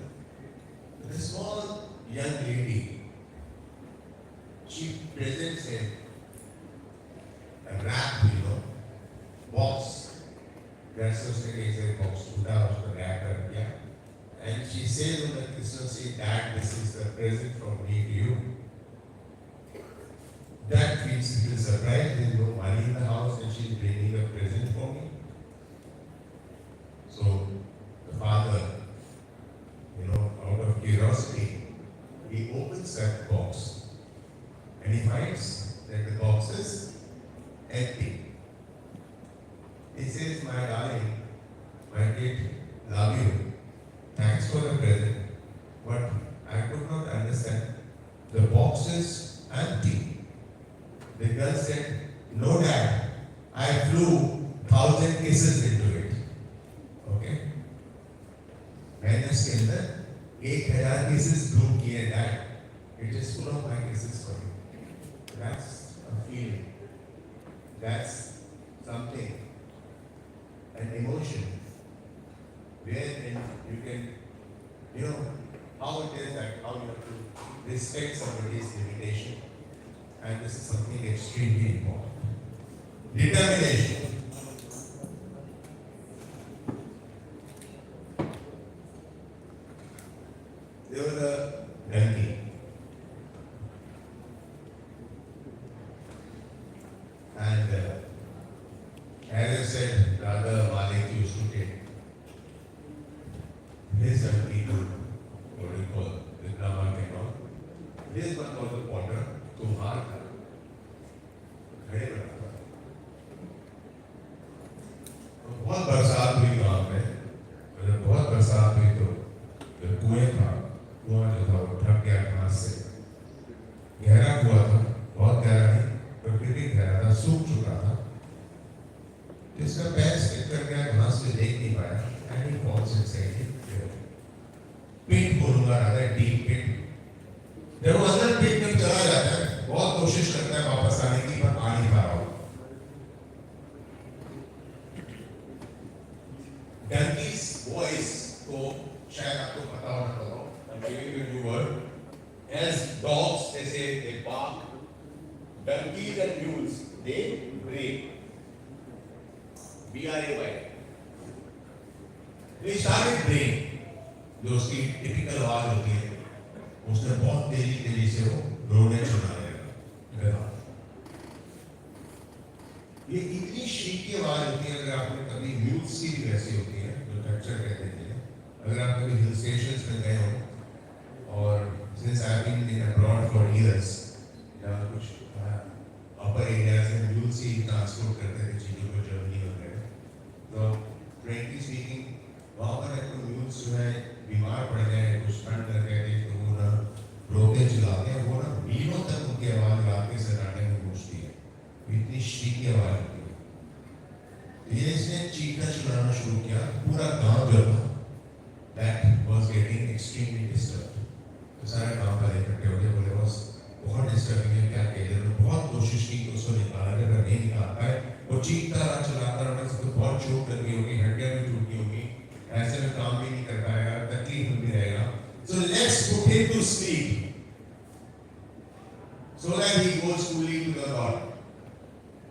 The small young lady, she presents him a wrap, box. जैसे उसने कैसे बॉक्स टूटा उसको रैप कर दिया, and she says on the Christmas Eve, Dad, this is the present from me to you. Dad feels a little surprised. There is no money in the house and she is bringing a present for me. So the father, out of curiosity, he opens that box and he finds that the box is empty. He says, my darling, my kid, love you. Thanks for the present. But I could not understand. The box is empty. The girl said, no dad, I flew 1,000 kisses into it. Okay? मैंने उसके अंदर 1,000 kisses bloom किए dad. It is full of my kisses for you. That's a feeling. That's something. An emotion wherein you can, how it is that how you have to respect somebody's limitation, and this is something extremely important. Determination. There was a donkey, and as I said, Radha Malik used to take his donkey to what we call the Brahma Techno. This one called the potter, Kumar. बहुत बरसात हुई गाँव में, जब बहुत बरसात हुई तो जो कुएं था, कुआं जो था वो ढक गया घास से, गहरा कुआं था, बहुत गहरा नहीं, प्रकृति गहरा था, सूख चुका था, जिसका पैर स्लिप कर गया, घास में देख नहीं पाया, and he falls inside it. पिट बोलूंगा राधा, डीप पिट. जब वो अंदर पिट में चला जाता है, बहुत कोशिश करता है वापस आने की, पर आ नहीं पा रहा. Donkey's voice को शायद आपको पता होना तो, I'm giving you a new word. As dogs, they bark. Donkeys and mules, they bray. B-R-A-Y. They started braying. जो उसकी टिपिकल आवाज होती है, उसने बहुत तेजी से वो रोने चुना लगा. ये इतनी शीकी आवाज होती है, अगर आपने कभी म्यूल्स की भी वैसी होती है, जो कल्चर कहते हैं, अगर आप कभी हिल स्टेशंस में गए हो, और since I've been in abroad for years, या कुछ अपर एरियाज में म्यूल्स ही ट्रांसपोर्ट करते थे चीजों को जर्मनी वगैरह, तो फ्रेंकली स्पीकिंग वहाँ पर एक म्यूल्स जो है बीमार पड़ गए, कुछ ठंड लग गए थे, तो वो ना रोके चलाते हैं, वो ना मीलों तक उनकी आवाज रात के सन्नाटे में गूंजती है, इतनी शीकी आवाज होती है. ये इसने चीखना चिल्लाना शुरू किया, पूरा गांव जो था that was getting extremely disturbed. तो सारे गांव वाले इकट्ठे हो गए, बोले बस बहुत डिस्टर्बिंग है, क्या कह रहे हो. बहुत कोशिश की कि उसको निकाला, अगर नहीं निकाल पाए, वो चीखता रहा चलाता रहा, उसको बहुत चोट लगी होगी, हड्डियां भी टूटी होगी, ऐसे में काम भी नहीं कर पाएगा, तकलीफ भी रहेगा. So let's put him to sleep so that he goes fully to the Lord.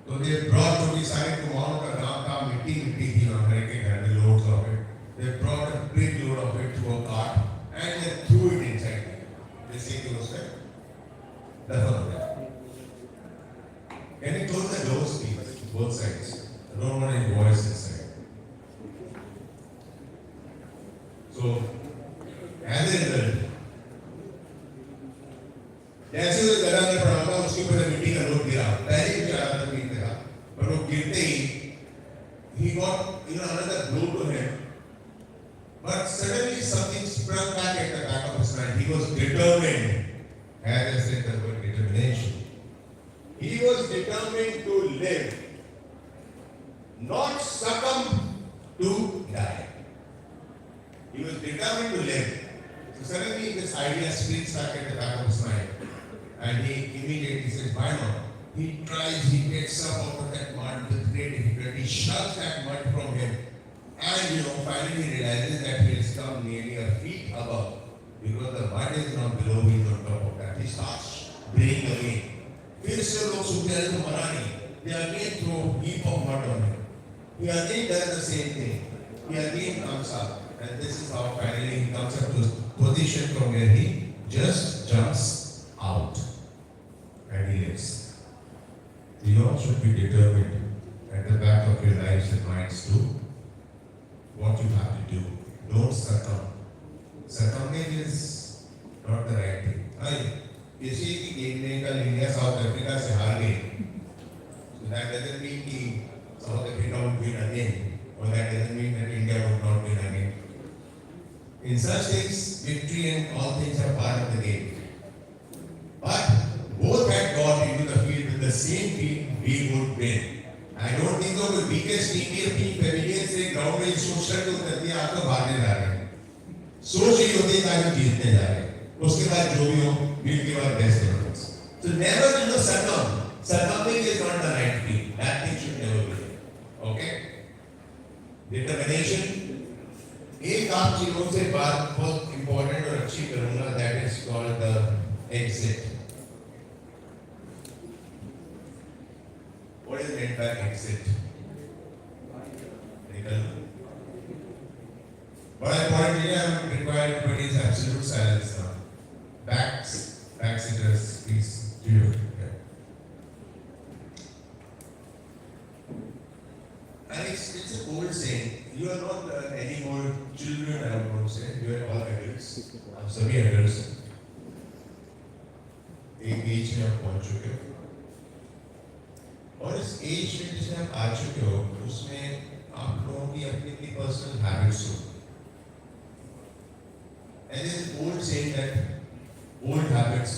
तो they brought to his side to Mount का नाम था, मिट्टी थी वहाँ के घर में, loads of it. They brought a big load of it to a cart and they threw it inside. They say to us, dafan ho gaya. Can you close the doors, please, both sides? I don't want any voice inside. So, as a result, sprung back at the back of his mind. He was determined, as I said, the word determination. He was determined to live, not succumb to die. He was determined to live. So suddenly this idea springs back at the back of his mind. And he immediately says, why not? He tries, he gets up out of that mud with great difficulty, shoves that mud from him. And finally he realizes that he has come nearly a feet above. Because the mud is not below, he is on top of that. He starts breathing again. फिर से लोग सूखे हैं तो मरा नहीं. They again throw heap of mud on him. He again does the same thing. He again comes up. And this is how finally he comes up to a position from where he just jumps out. And he lives. You all should be determined at the back of your lives and minds to what you have to do. Don't succumb. Succumbing is not the right thing. किसी की game में कल India south Africa से हार गई. So that doesn't mean कि South Africa would win again, or that doesn't mean that India would not win again. In such things, victory and all things are part of the game. But both had got into the field with the same team, we would win. I don't think so. The weakest team की अपनी pavilion से ground में सोच कर उतरती है, आपको भागने जा रहे हैं. सोच ही होती है कि आप जीतने जा रहे हैं. उसके बाद जो भी हो, we'll give our best efforts. So never succumb. Succumbing is not the right thing. That thing should never be. Okay? Determination. एक आप चीजों से बात बहुत important और अच्छी करूँगा. That is called the exit. What is meant by exit? What I point here, I am required everybody's absolute silence now. Backsitters, please, to you. And it's a old saying. You are not any more children, I would not say. You are all adults. आप सभी adults हैं. एक as में आप पहुंच चुके हो. और इस एज में जिसमें आप आ चुके हो, उसमें आप लोगों की अपनी पर्सनल हैबिट्स हो. And there is an old saying that old habits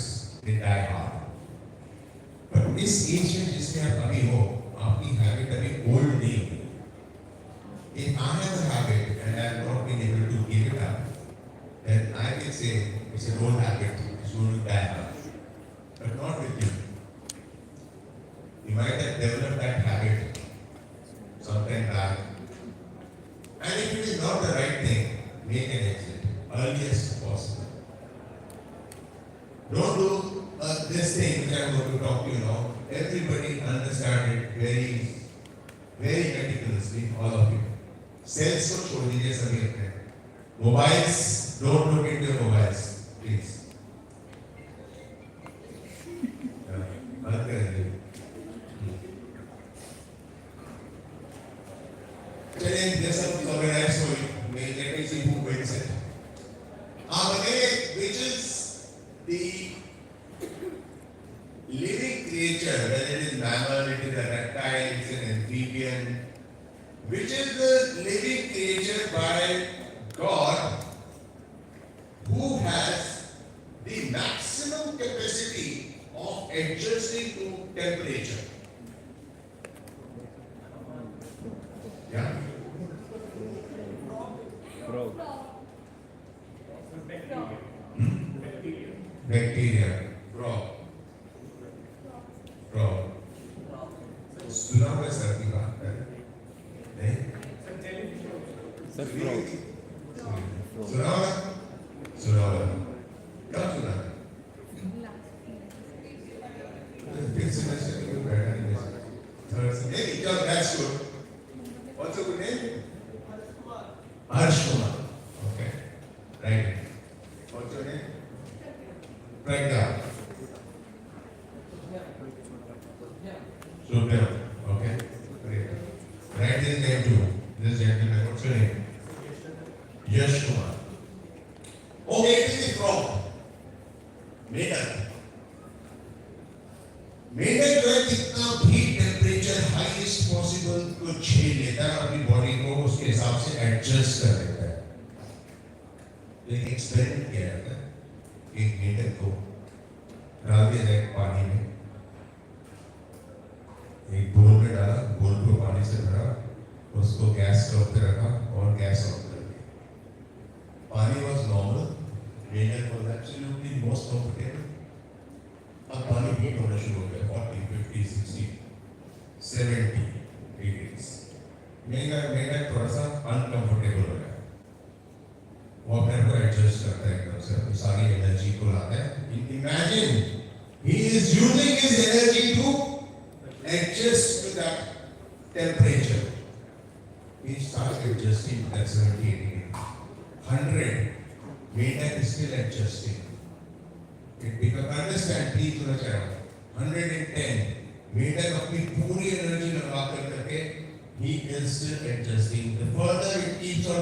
they die hard. But इस एज में जिसमें आप अभी हो, आपकी हैबिट अभी ओल्ड नहीं हुई. If I have a habit and I have not been able to give it up, then I can say it's an old habit. It's going to die hard. But not with you. You might have developed that habit sometime back. And if it is not the right thing, make an exit earliest possible. Don't do this thing which I am going to talk to you now. Everybody understand it very, very meticulously, all of you. Cells को छोड़ दीजिए सभी अपने. Mobiles, don't look into your mobiles, please. बंद कर दीजिए. चलिए जैसा organize हो, let me see who wins it. Which is the living creature, whether it is mammal, it is a reptile, it is an amphibian, which is the living creature by God who has the maximum capacity of adjusting to temperature. Yeah? Bacteria. Frog. सुना हुआ sir की बात है? नहीं? Sir frog. सुना हुआ? सुना हुआ. कब सुना? Fifth semester में कोई बैठा नहीं है. Third semester. Hey, that's good. What's your good name? Harsh Kumar. Okay. Right. What's your name? Pragya. Subhra. Okay. Great. Write his name too. This gentleman. What's your name? Yash Kumar. Okay, it is the frog. Maiden. Maiden जो है कितना भी temperature highest possible को झेल लेता है, अपनी body को उसके हिसाब से एडजस्ट कर लेता है. एक एक्सपेरिमेंट किया जाता है, एक मेंढक को डाल दिया जाए पानी में, एक बोल में डाला, बोल को पानी से भरा, उसको गैस स्टोव पे रखा और गैस ऑन कर दिया. पानी was normal, मेंढक was absolutely most comfortable. अब पानी हीट होना शुरू हो गया 40, 50, 60, 70 डिग्रीज. मेंढक थोड़ा सा अनकंफर्टेबल हो गया. वो अपने को एडजस्ट करता है एकदम से, अपनी सारी एनर्जी को लाता है. Imagine he is using his energy to adjust to that temperature. He starts adjusting to that 70, 80, 100. Medak is still adjusting. It becomes, understand, please सुना चाहिए. 110. Medak अपनी पूरी एनर्जी लगा करके he is still adjusting. The further it keeps on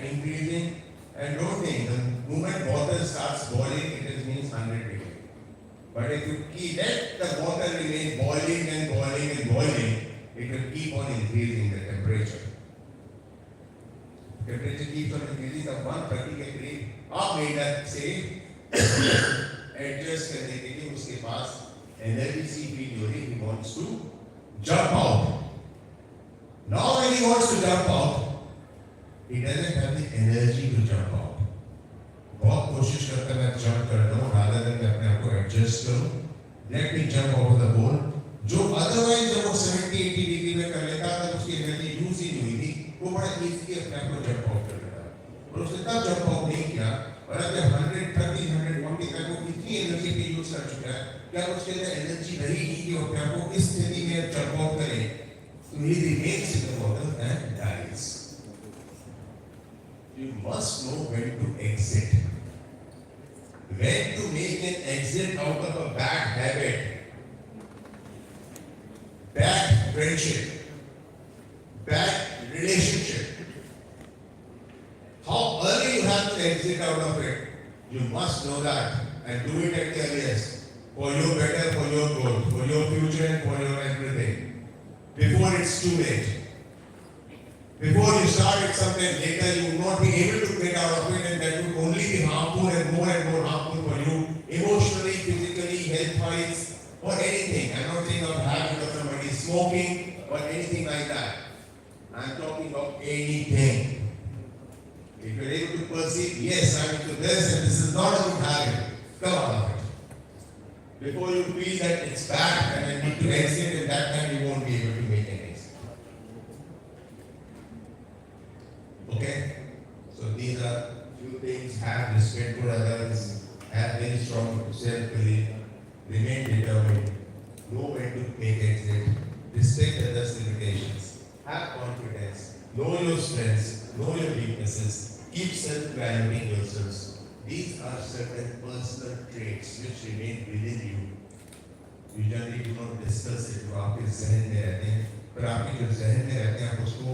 increasing, and don't think the moment water starts boiling, it means 100 degrees. But if you let the water remain boiling and boiling and boiling, it will keep on increasing the temperature. Temperature keeps on increasing. The 130 के करीब आप मेंढक से adjust करने के लिए उसके पास energy CPJ हो रही, he wants to jump out. Now when he wants to jump out, he doesn't have the energy to jump out. बहुत कोशिश करता है मैं जंप कर दूं, rather than मैं अपने आप को एडजस्ट करूं. Let me jump out of the bowl. जो otherwise जब वो 70-80 डिग्री में कर लेता था, उसकी एनर्जी यूज ही नहीं हुई थी, वो बड़ा इजीली अपने आप को जंप आउट कर लेता. और उसने तब जंप आउट नहीं किया, और अब जब 130, 140 तक वो इतनी एनर्जी पे यूज कर चुका है, क्या उसके अंदर एनर्जी रही नहीं कि वो अपने आप को इस स्थिति में जंप आउट करे. So he remains in the water and dies. You must know when to exit. When to make an exit out of a bad habit, bad friendship, bad relationship. How early you have to exit out of it, you must know that and do it at the earliest for your better, for your growth, for your future and for your everything. Before it's too late. Before you start it sometime later, you will not be able to get out of it, and that will only be harmful and more harmful for you, emotionally, physically, health-wise, or anything. I'm not saying of habit of somebody smoking or anything like that. I'm talking of anything. If you're able to perceive, yes, I'm into this and this is not a good habit, come out of it. Before you feel that it's bad and I need to exit, and that time you won't be able to make an exit. Okay? So these are few things. Have respect for others, have very strong self-belief, remain determined, know when to make exit, respect others' limitations, have confidence, know your strengths, know your weaknesses, keep self-valuing yourselves. These are certain personal traits which remain within you. You generally do not discuss it, वो आपके ज़हन में रहते हैं, पर आपके जो ज़हन में रहते हैं, आप उसको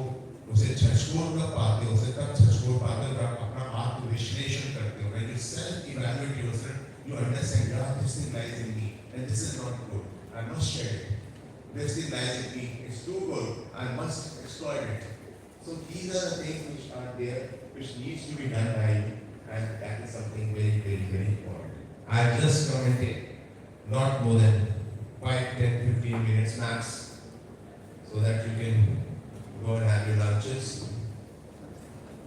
उसे झचकोर कर पाते हो, उसे तब झचकोर पाते हो, आप अपना आत्मविश्लेषण करते हो. When you self-evaluate yourself, you understand, yeah, this thing lies in me, and this is not good. I must share it. This thing lies in me, it's too good. I must exploit it. So these are the things which are there, which needs to be done by you, and that is something very, very, very important. I have just commented, not more than 5, 10, 15 minutes max, so that you can go and have your lunches,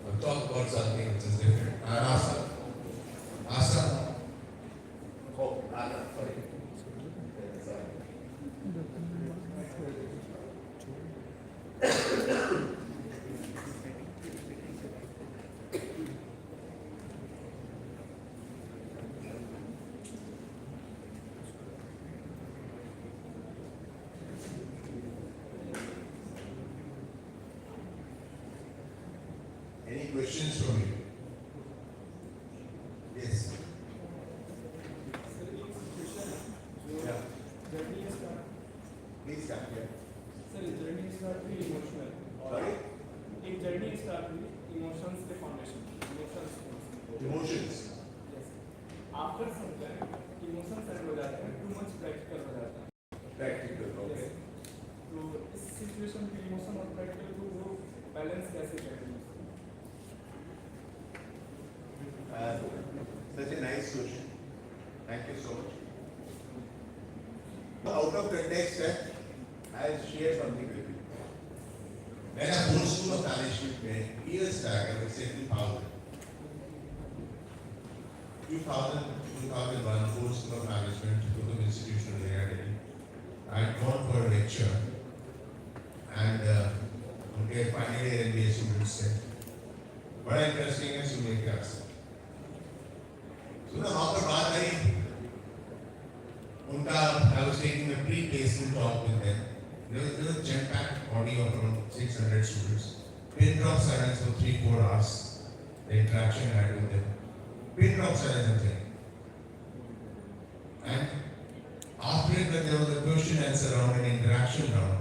or talk about something which is different. Asa. Oh, sorry. Any questions from you? Yes. Yeah. Please start here. Sir journey start हुई emotional. Sorry? एक journey start हुई emotions के foundation. Emotions. Yes. After some time, emotions set हो जाते हैं, too much practical हो जाता है. Practical, okay. तो इस सिचुएशन में इमोशन और प्रैक्टिकल को वो बैलेंस कैसे करेंगे? Thank you so much. Out of context, I'll share something with you. When I whole school of management years back, I would say 2001, whole school of management, Gautam Institutional area Delhi. I had gone for a lecture, and उनके final year MBA students थे. बड़ा interesting है सुनने के आस. सुना वहाँ पर बात आई. उनका I was taking a pre-placement talk with them. There was a jam-packed body of around 600 students. Pin drop silence for 3-4 hours. The interaction I had with them. Pin drop silence and thing. And after it, when there was a question answer round and interaction round,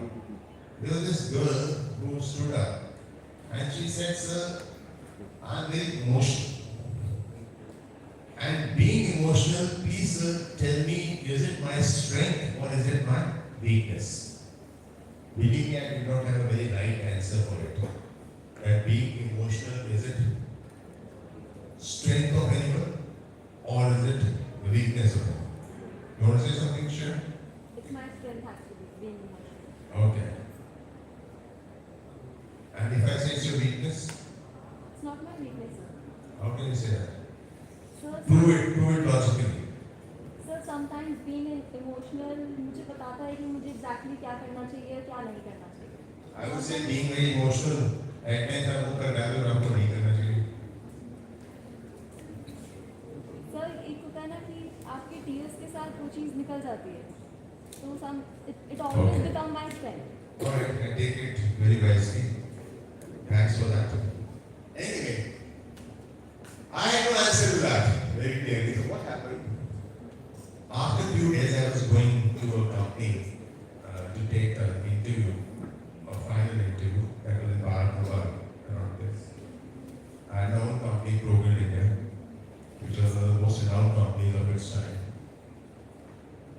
there was this girl who stood up and she said, "Sir, I'm very emotional. And being emotional, please tell me, is it my strength or is it my weakness?" Believe me, I did not have a very right answer for it. That being emotional, is it strength of anyone or is it the weakness of anyone? You want to say something, Sharon? It's my strength actually, being emotional. Okay. And if I say it's your weakness, It's not my weakness, sir. how can you say that? Sir, Prove it logically. sir, sometimes being emotional, मुझे बताता है कि मुझे exactly क्या करना चाहिए क्या नहीं करना चाहिए. I would say being very emotional, at times आपको करना है और आपको नहीं करना चाहिए. सर एक होता है ना कि आपके टीयर्स के साथ वो चीज़ निकल जाती है. So it always Okay. become my strength. Alright, I take it very wisely. Thanks for that. Anyway, I had no answer to that very clearly. So what happened? After a few days, I was going to a company to take an interview, a final interview. That was in Bharat, around this. I had my own company, Progress India, which was one of the most renowned companies of its time.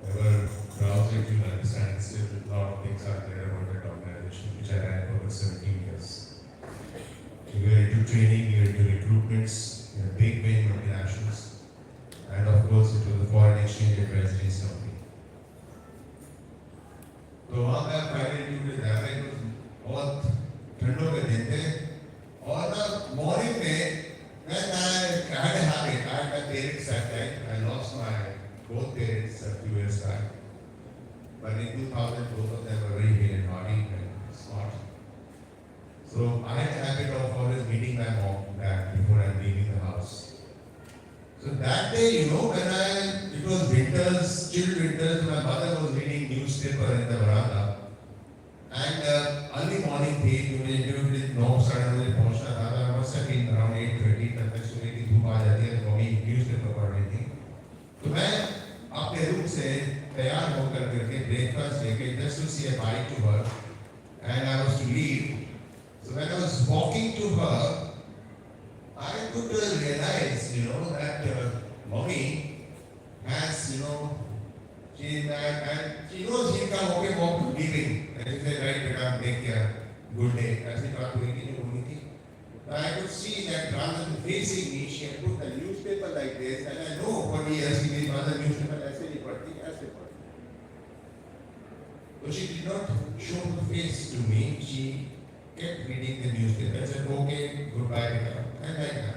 There were browsers, you understand, still a lot of things are there about that organization, which I ran for over 17 years. You were into training, you were into recruitments, in a big multinationals. And of course, it was a foreign exchange advisory company. तो वहाँ मैं final interview में जा रहा था, बहुत ठंडों के दिन थे, और ना मॉर्निंग में मैं had a habit. I had my parents that time. I lost my both parents a few years back. But in 2000, both of them were very hale and hearty and smart. So I had a habit of always meeting my mom back before I'm leaving the house. So that day, when it was winters, chill winters, my mother was reading newspaper in the veranda. And early morning थी, मुझे interview के लिए 9-9:30 बजे पहुंचना था. I must have been around 8:30 तब तक सुबह की धूप आ जाती है, तो मम्मी न्यूज़पेपर पढ़ रही थी. तो मैं अपने रूम से तैयार होकर करके ब्रेकफास्ट लेके just to say bye to her, and I was to leave. So when I was walking to her, I could realize, that mommy has, she knows she'll come, okay, mom, leaving. And she said, right, beta, take care, good day. ऐसी बात हुई थी, जो हुई थी. But I could see that rather than facing me, she had put the newspaper like this, and I know for years कि मेरी mother newspaper ऐसे नहीं पढ़ती, ऐसे पढ़ती. So she did not show her face to me. She kept reading the newspaper and said, okay, goodbye, beta. And like that.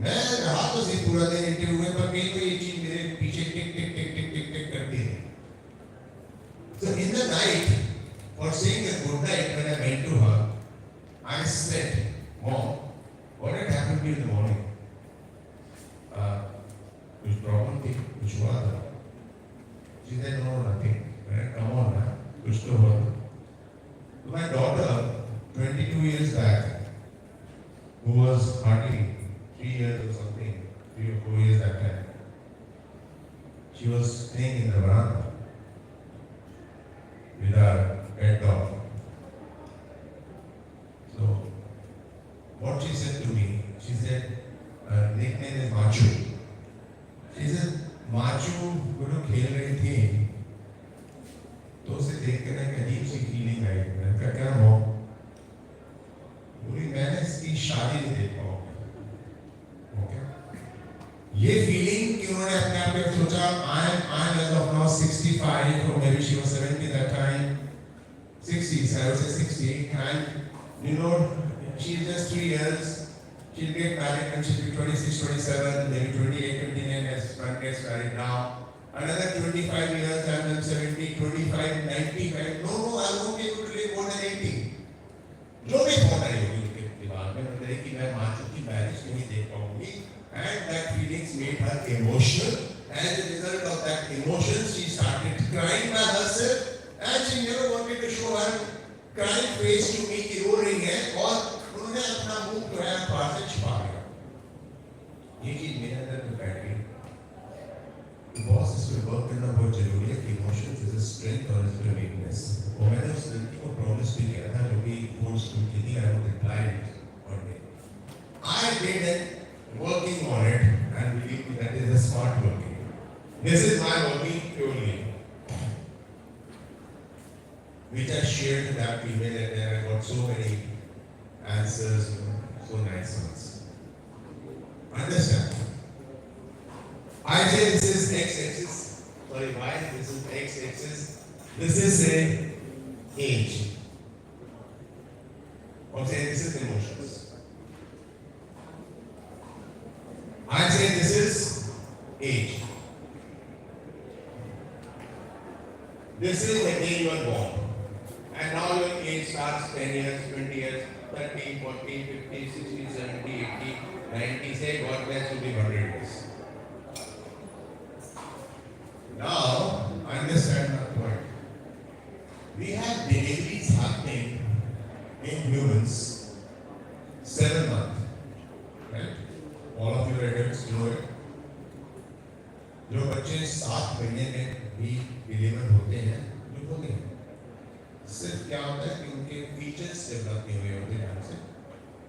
मैं रहा तो सही पूरा दिन इंटरव्यू में, पर कहीं कोई चीज मेरे पीछे टिक टिक टिक टिक टिक टिक करती है. So in the night, for saying a good night, when I went to her, I said, "Mom, what had happened to you in the morning? कुछ problem थी, कुछ हुआ था?" She said, "No, nothing." I said, "Come on, man, कुछ तो हुआ था." So my daughter, 22 years back, who was hardly 3 years or something, 3 or 4 years that time, she was staying in the veranda with our pet dog. So, what she said to me, she said, her nickname is Machu. She said, Machu, वो लोग खेल रही थी, तो उसे देखकर एक अजीब सी फीलिंग आई. मैंने कहा, क्या हो? बोली, मैंने इसकी शादी नहीं देख पाऊँ. ये फीलिंग कि उन्होंने उन्होंने अपने आप को सोचा I'm as of now 65 or maybe she was 70 that time 60s I would say 60 and you know she's just 3 years she'll get married when she'll be 26 27 maybe 28 29 as one gets married now another 25 years and then 70 25 95 no I won't be able to live more than 80 जो भी thought I होगी उनके दिमाग में मतलब कि मैं माँ की मैरिज नहीं देख पाऊंगी and that feelings made her emotional as a result of that emotion she started crying by herself and she never wanted to show her crying face to me कि रो रही है और उन्होंने अपना मुंह जो है पास से छुपा लिया ये चीज मेरे अंदर में बैठ गई बॉस इस पे वर्क करना बहुत जरूरी है कि इमोशंस इज अ स्ट्रेंथ और इज अ वीकनेस और मैंने उस लड़की को प्रॉमिस भी किया था जो कि कोर्स की थी I would reply one day I did it working on it and believe me that is a smart working. This is my working purely, which I shared in that email and then I got so many answers, so nice ones. Understand? I say this is x-axis. Sorry, why? This is x-axis. This is a age. Or say this is emotions. I say this is age. This is the day you are born. And now your age starts 10 years, 20 years, 30, 40, 50, 60, 70, 80, 90, say God bless you be 100 years. Now, understand my point. We have deliveries happening in humans 7 months. Right? All of you adults know it. जो बच्चे 7 महीने में भी deliver होते हैं जो होते हैं सिर्फ क्या होता है कि उनके फीचर्स डेवलप नहीं हुए होते ढंग से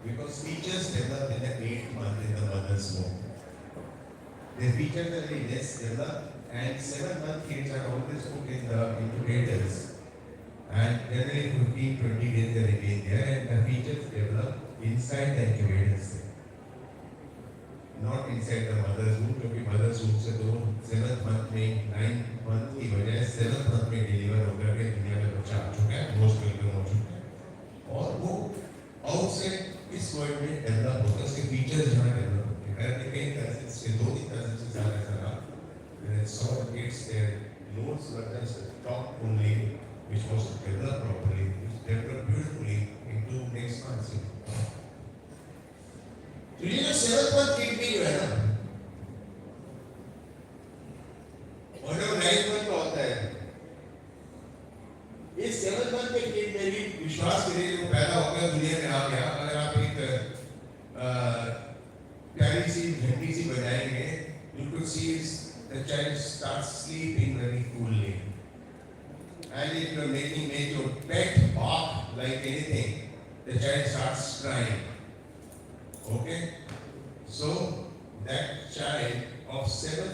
because features develop in the 8th month in the mother's womb. The features are very less developed and 7-month kids are always put in the incubators and generally 15-20 days they remain there and the features develop inside the incubators. Not inside the mother's womb, क्योंकि mother's womb से तो 7th month में 9th month की वजह 7th month में deliver हो करके दुनिया में बच्चा आ चुका है, most welcome हो चुका है, और वो outside इस world में develop होता है, उसके features जो है develop होते हैं, मैंने कई cousins के 2-3 cousins के साथ ऐसा रहा, when I saw kids their notes were just the top only, which was developed properly, which developed beautifully in 2 next months. तो ये जो 7th month kid भी जो है ना और जो 9th month का होता है इस 7th month के kid में भी विश्वास करिए जो पैदा होकर दुनिया में आ गया अगर आप एक प्यारी सी घंटी सी बजाएंगे you could see the child starts sleeping very coolly and if you are make your pet bark like anything the child starts crying. Okay, so that child of 7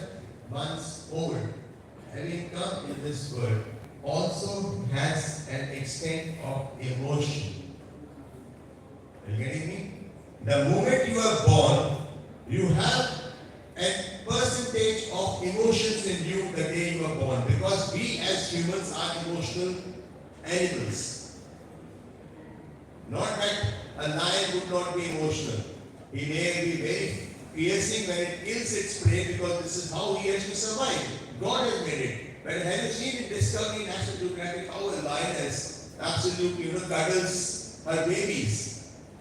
months old, having come in this world, also has an extent of emotion. Are you getting me? The moment you are born, you have a percentage of emotions in you the day you are born, because we as humans are emotional animals. Not that a lion would not be emotional. He may be very piercing when it kills its prey because this is how he has to survive. God has made it. But have you seen in Discovery National Geographic how a lioness absolutely cuddles her babies?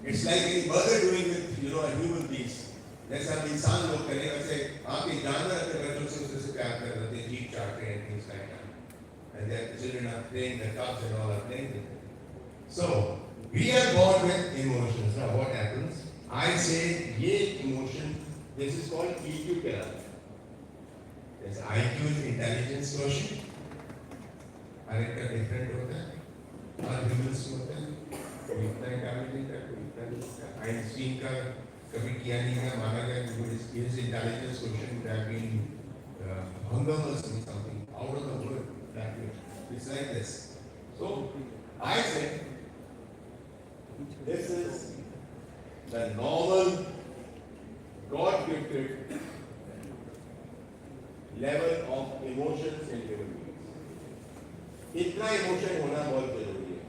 It's like any mother doing with a human being. जैसा हम इंसान लोग करें वैसे आपके जानवर अपने बच्चों से उससे प्यार कर रहे हैं, जीप चाटते हैं, things like that. And their children are playing, the cubs and all are playing with it. So we are born with emotions. Now what happens? I say ये emotion, this is called EQ pyramid. There's IQ is intelligence quotient. हर एक का different होता है. हर humans में होता है. कोई इतना intelligent है, कोई इतना नहीं होता है. आइंस्टीन का कभी किया नहीं है, माना गया कि his intelligence quotient would have been hungerless or something out of the world. It's like this. So I say this is the normal God-gifted level of emotions in human beings. इतना emotion होना बहुत जरूरी है.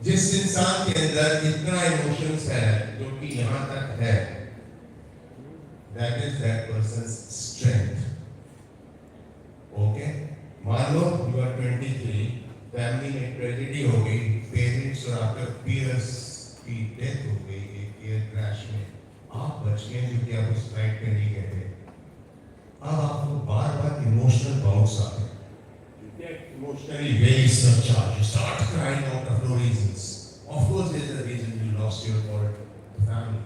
जिस इंसान के अंदर इतना इमोशंस है जो कि यहाँ तक है, that is that person's strength. Okay? मान लो you are 23, फैमिली में ट्रेजेडी हो गई, पेरेंट्स और आपके पीयर्स की डेथ हो गई एक एयर क्रैश में, आप बच गए क्योंकि आप उस फ्लाइट में नहीं गए थे. अब आपको बार बार इमोशनल बाउट्स आते हैं. Emotionally very surcharged. You start crying out of no reasons. Of course, there is a reason you lost your family.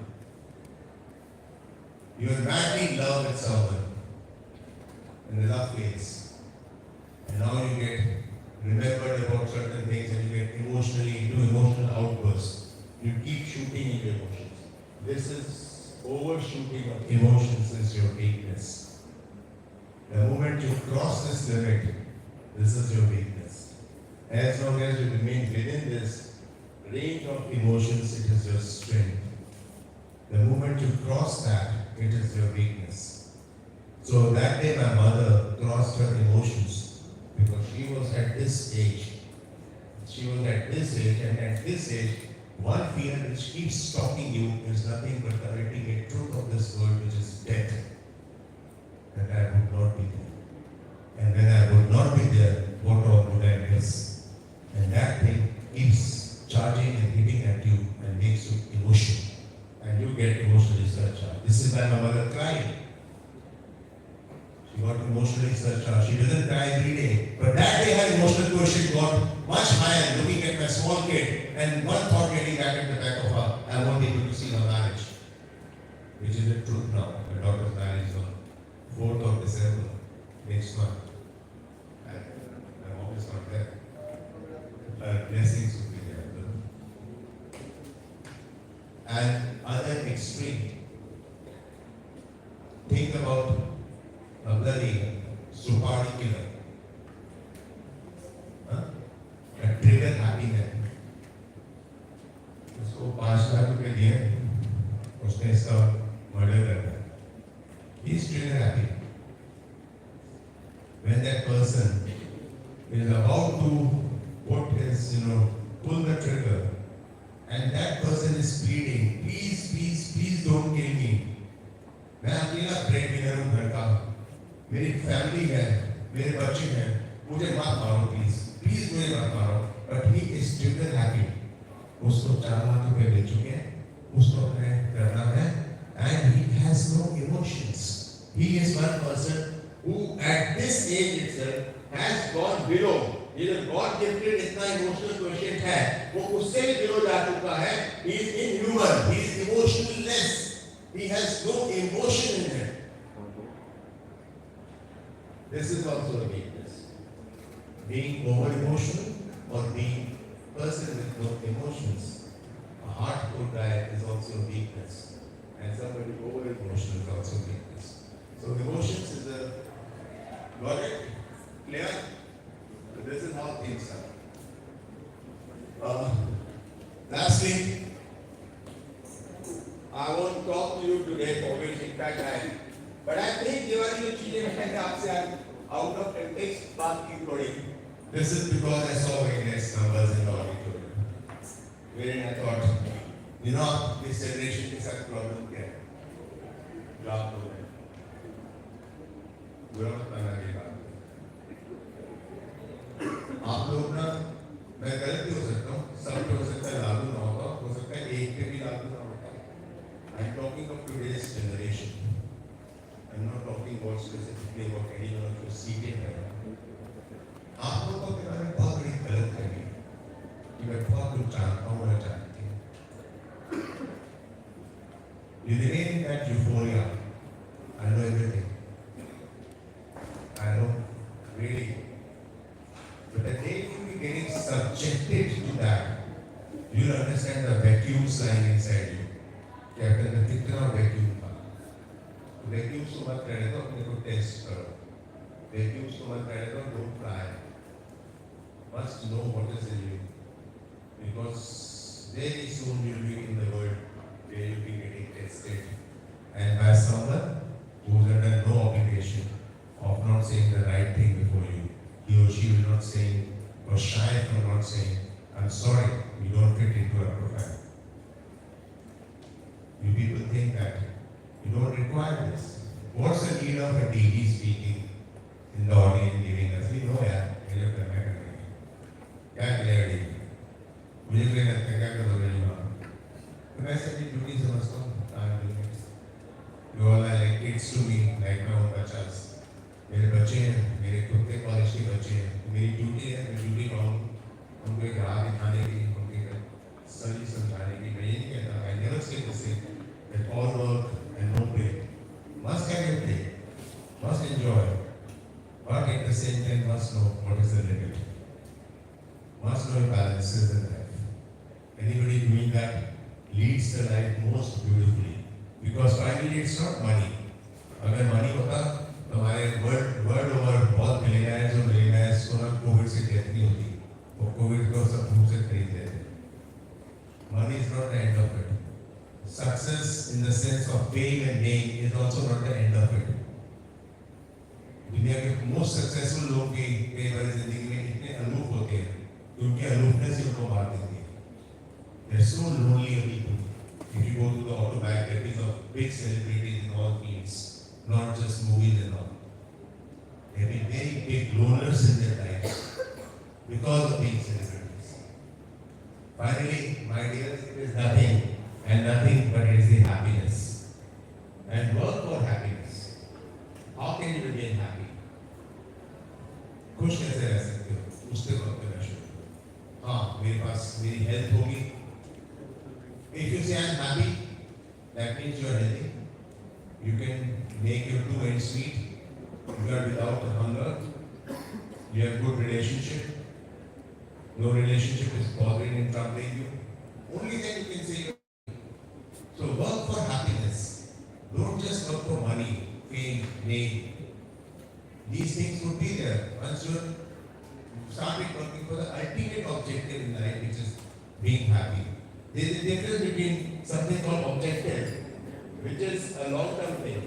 You are madly in love with someone, and the love fades. And now you get remembered about certain things, and you get emotionally into emotional outbursts. You keep shooting into emotions. This is overshooting of emotions is your weakness. The moment you cross this limit, this is your weakness. As long as you remain within this range of emotions, it is your strength. The moment you cross that, it is your weakness. So that day my mother crossed her emotions because she was at this age. She was at this age, and at this age, one fear which keeps stalking you is nothing but the ultimate truth of this world, which is death. That I would not be there. And when I would not be there, what all would I miss? And that thing keeps charging and hitting at you and makes you emotional. And you get emotionally surcharged. This is why my mother cried. She got emotionally surcharged. She doesn't cry every day. But that day her emotional quotient got much higher, looking at my small kid. And one thought getting back at the back of her, I won't be able to see her marriage. Which is the truth now. My daughter's marriage is on 4th of December next month. My mom is not there. Her blessings will be there. And other extreme, think about a bloody supari killer. A trigger happy man. उसको 5 लाख रुपए दिए, उसने इसका murder कर दिया. He is trigger happy. When that person is about to put his, pull the trigger, and that person is pleading, please, please, please don't kill me. मैं अकेला bread winner हूँ घर का, मेरी फैमिली है, मेरे बच्चे हैं, मुझे मत मारो प्लीज, प्लीज मुझे मत मारो. But he is trigger happy. उसको 4 लाख रुपए दे चुके हैं, उसको अपने करना है, and he has no emotions. He is one person who at this age itself has gone below. ये जो God gifted इतना emotional quotient है, वो उससे भी below जा चुका है. He is inhuman. He is emotionless. He has no emotion in him. This is also a weakness. Being over emotional or being a person with no emotions. A hardcore guy is also a weakness, and somebody over emotional is also a weakness. So emotions is a got it? Clear? So this is how things are. Lastly, I want to talk to you today for which in fact but I think ये वाली जो चीजें हैं आपसे out of context बात की थोड़ी. This is because I saw very nice numbers in the auditorium. Wherein I thought, this generation के साथ problem क्या है? जो आप लोग हैं. बुरा मत मानना मेरी बात. आप लोग ना, मैं गलत भी हो सकता हूँ, सब पे हो सकता है लागू ना होगा, हो सकता है एक पे भी लागू ना होगा. I'm talking of today's generation. I'm not talking about specifically about anyone of your seating है. आप लोगों के बारे में बहुत बड़ी गलत फहमी है कि मैं बहुत कुछ जानता हूँ या जानती हूँ. You remain in that euphoria. I know everything. I know really. But the day you be getting subjected to that, you'll understand the vacuums lying inside you. कि आपके अंदर कितना vacuum था. Vacuums को मत रहने दो, अपने को टेस्ट करो. Vacuums को मत रहने दो, don't try. Must know what is in you. Because very soon you'll be in the world where you'll be getting tested. And by someone who's under no obligation. require this. What's the need of a DD speaking in the audience giving us? We know यार मेरे को करना है क्या करेगा DD? मुझे कोई लगता है क्या करोगे जुगाड़? तो मैं ऐसे अपनी ड्यूटी समझता हूँ काम करने में. You all are like kids to me, like my own बच्चास. मेरे बच्चे हैं, मेरे खुद के कॉलेज के बच्चे हैं. मेरी ड्यूटी है, मैं ड्यूटी कहूँ उनको एक राह दिखाने की, उनके सही समझाने की. मैं ये नहीं कहता, I never say this thing that all work and no play. Must have your play, must enjoy, but at the same time must know what is the limit. Must know your balances in life. Anybody doing that leads the life most beautifully. Because finally it's not money. अगर money होता तो हमारे world over बहुत millionaires को ना Covid से death नहीं होती. वो कोविड को सब फूड से खरीद लेते. Money is not the end of it. Success in the sense of fame and name is also not the end of it. दुनिया के most successful लोग भी कई बार जिंदगी में इतने अलूप होते हैं कि उनकी अलूपनेस ही उनको मार देती है. They are so lonely people. If you go to the autobiographies of big celebrities in all fields, not just movies and all, they have been very big loners in their lives because of being celebrities. Finally, my dears, it is nothing and nothing but it is the happiness. And work for happiness. How can you remain happy? खुश कैसे रह सकते हो? उसके वक्त पे नशे. हाँ, मेरे पास मेरी हेल्थ होगी. If you say I'm happy, that means you are healthy. You can make your two ends meet. You are without hunger. You have good relationship. No relationship is bothering and troubling you. Only then you can say you're happy. So work for happiness. Don't just work for money, fame, name. These things would be there once you started working for the ultimate objective in life, which is being happy. There is a difference between something called objective, which is a long-term thing,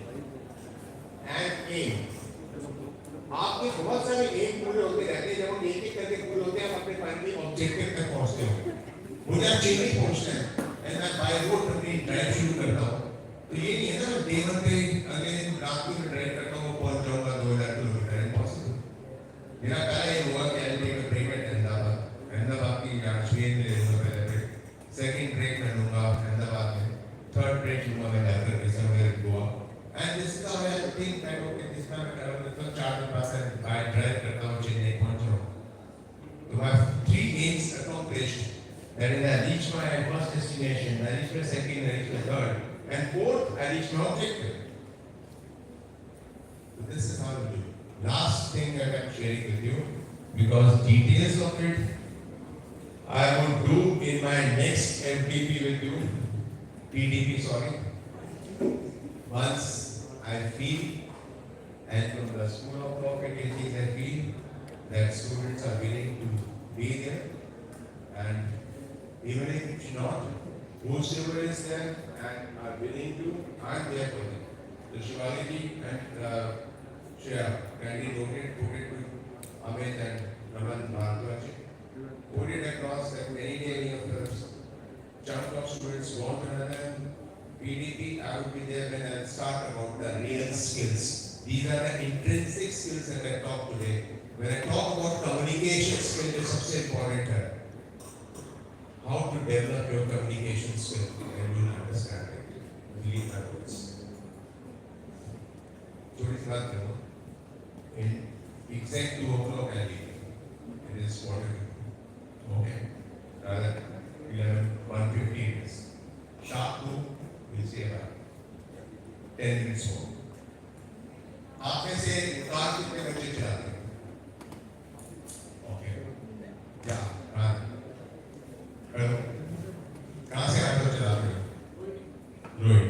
and aim. आपके बहुत सारे M पूरे होते रहते हैं. जब हम एक करके पूरे होते हैं, हम अपने फाइनली ऑब्जेक्टिव तक पहुंचते हो. मुझे अब चेन्नई पहुंचना है, and मैं बाय रोड अपनी ड्राइव शुरू करता हूँ. तो ये नहीं है ना मैं डे वन पे अगले दिन रात को ड्राइव करता हूँ, पहुंच जाऊंगा 2000 किलोमीटर. इम्पॉसिबल. मेरा पहला ये हुआ कि I take a break at Ahmedabad की ट्रेन ले लूँगा पहले ब्रेक. सेकंड ब्रेक मैं लूँगा अहमदाबाद में. थर्ड ब्रेक लूँगा मैं जाकर के somewhere Goa. And this is how I think that okay this time मैं ट्रैवल करता हूँ 4 से 5 बाय ड्राइव करता हूँ चेन्नई पहुँच रहा हूँ. तो my 3 aims accomplished. That is, I reach my first destination, I reach my second, I reach my third, and fourth, I reach my objective. So this is how we do. Last thing that I'm sharing with you, because details of it I would do in my next MTP with you, PDP, sorry. Once I feel, and from the School of Law faculties I feel that students are willing to be there, and even if it's not, whosoever is there and are willing to, I'm there for them. So Shivali and Shreya kindly put it to Amit and Raman Bhardwaj. Put it across that any day any of the chunk of students want to run PDP, I would be there when I start about the real skills. These are the intrinsic skills that I talk today. When I talk about communication skills, it's सबसे important है. How to develop your communication skill, and you'll understand it. Believe my words. छोटी सी बात करो. In exact 2 o'clock I leave. It is quarter. Okay. Rather 11:1:50 it is. Sharp 2 we'll see about 10 minutes more. आप में से car कितने बच्चे चलाते हैं? Okay. Yeah. Right. हेलो, कहाँ से ऑटो चला रहे हो? Rohit.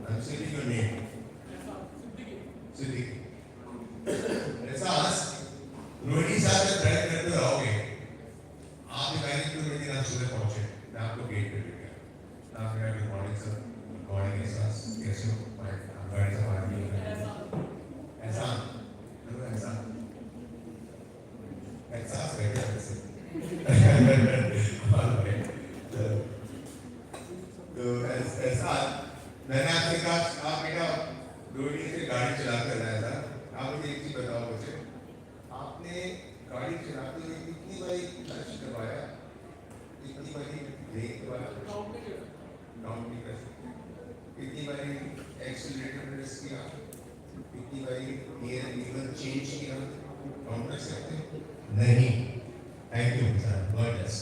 I'm sitting your name. Siddiq. ऐसा रोहित साहब जब ड्राइव करते रहोगे, आप 22 किलोमीटर आप सुबह पहुँचे, मैं आपको गेट पे लेकर गया. आप मेरा good morning sir, good morning एहसास, कैसे हो? आप गाड़ी से बाहर निकले. ऐसा, एहसास रहता है वैसे. तो ऐसा मैंने आपसे कहा आप बेटा 2 दिन से गाड़ी चला कर लाया था, आप मुझे एक चीज बताओ मुझे, आपने गाड़ी चलाते हुए कितनी बारी टच दबाया, कितनी बारी ब्रेक दबाया, काउंट नहीं कर सकते, कितनी बारी एक्सीलरेटर प्रेस किया, कितनी बारी गियर लीवर चेंज किया, काउंट कर सकते नहीं। Thank you sir, god bless.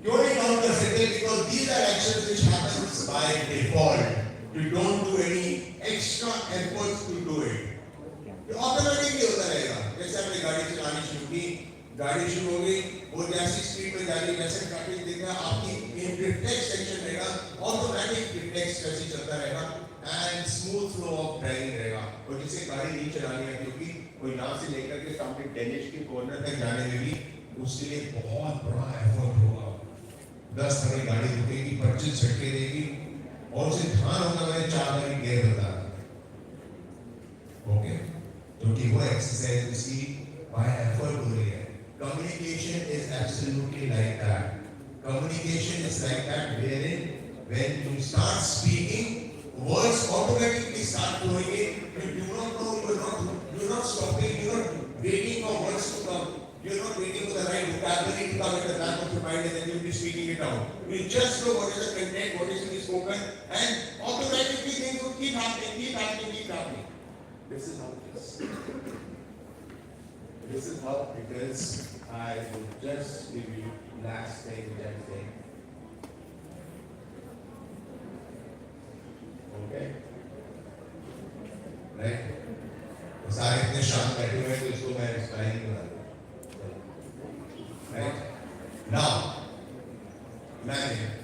क्यों नहीं काउंट कर सकते? Because these are actions which happens by default, you don't do any extra efforts to do it, ये ऑटोमेटिकली होता रहेगा। जैसे आपने गाड़ी चलानी शुरू की, गाड़ी शुरू हो गई, वो जैसी स्पीड में जा रही, जैसे ट्रैफिक दिख रहा, आपकी रिफ्लेक्स सेक्शन रहेगा, ऑटोमेटिक रिफ्लेक्स वैसे चलता रहेगा and smooth flow of driving रहेगा। और जिसे गाड़ी नहीं चलानी है क्योंकि वो यहाँ से लेकर के सामने डेनिश की कॉर्नर तक जाने में भी उसके लिए बहुत बड़ा एफर्ट होगा। 10 बारी गाड़ी रुकेगी, 25 झटके देगी और उसे ध्यान होगा मैंने 4 बारी गियर बदला। ओके, क्योंकि वो एक्सरसाइज उसकी बाय एफर्ट हो रही है। Communication is absolutely like that. Communication is like that, wherein when you start speaking, words automatically start flowing in. You do not know, you're not stopping, you're not waiting for words to come. You're not waiting for the right vocabulary to come at the back of your mind and then you'll be speaking it out. You just know what is the content, what is to be spoken, and automatically things will keep happening, keep happening, keep happening. This is how it is. This is how it is. I will just give you last thing, that thing. Okay? Right? तो सारे इतने शांत बैठे हुए हैं तो इसको मैं एक्सप्लेन नहीं करूँगा। Right? Now, imagine.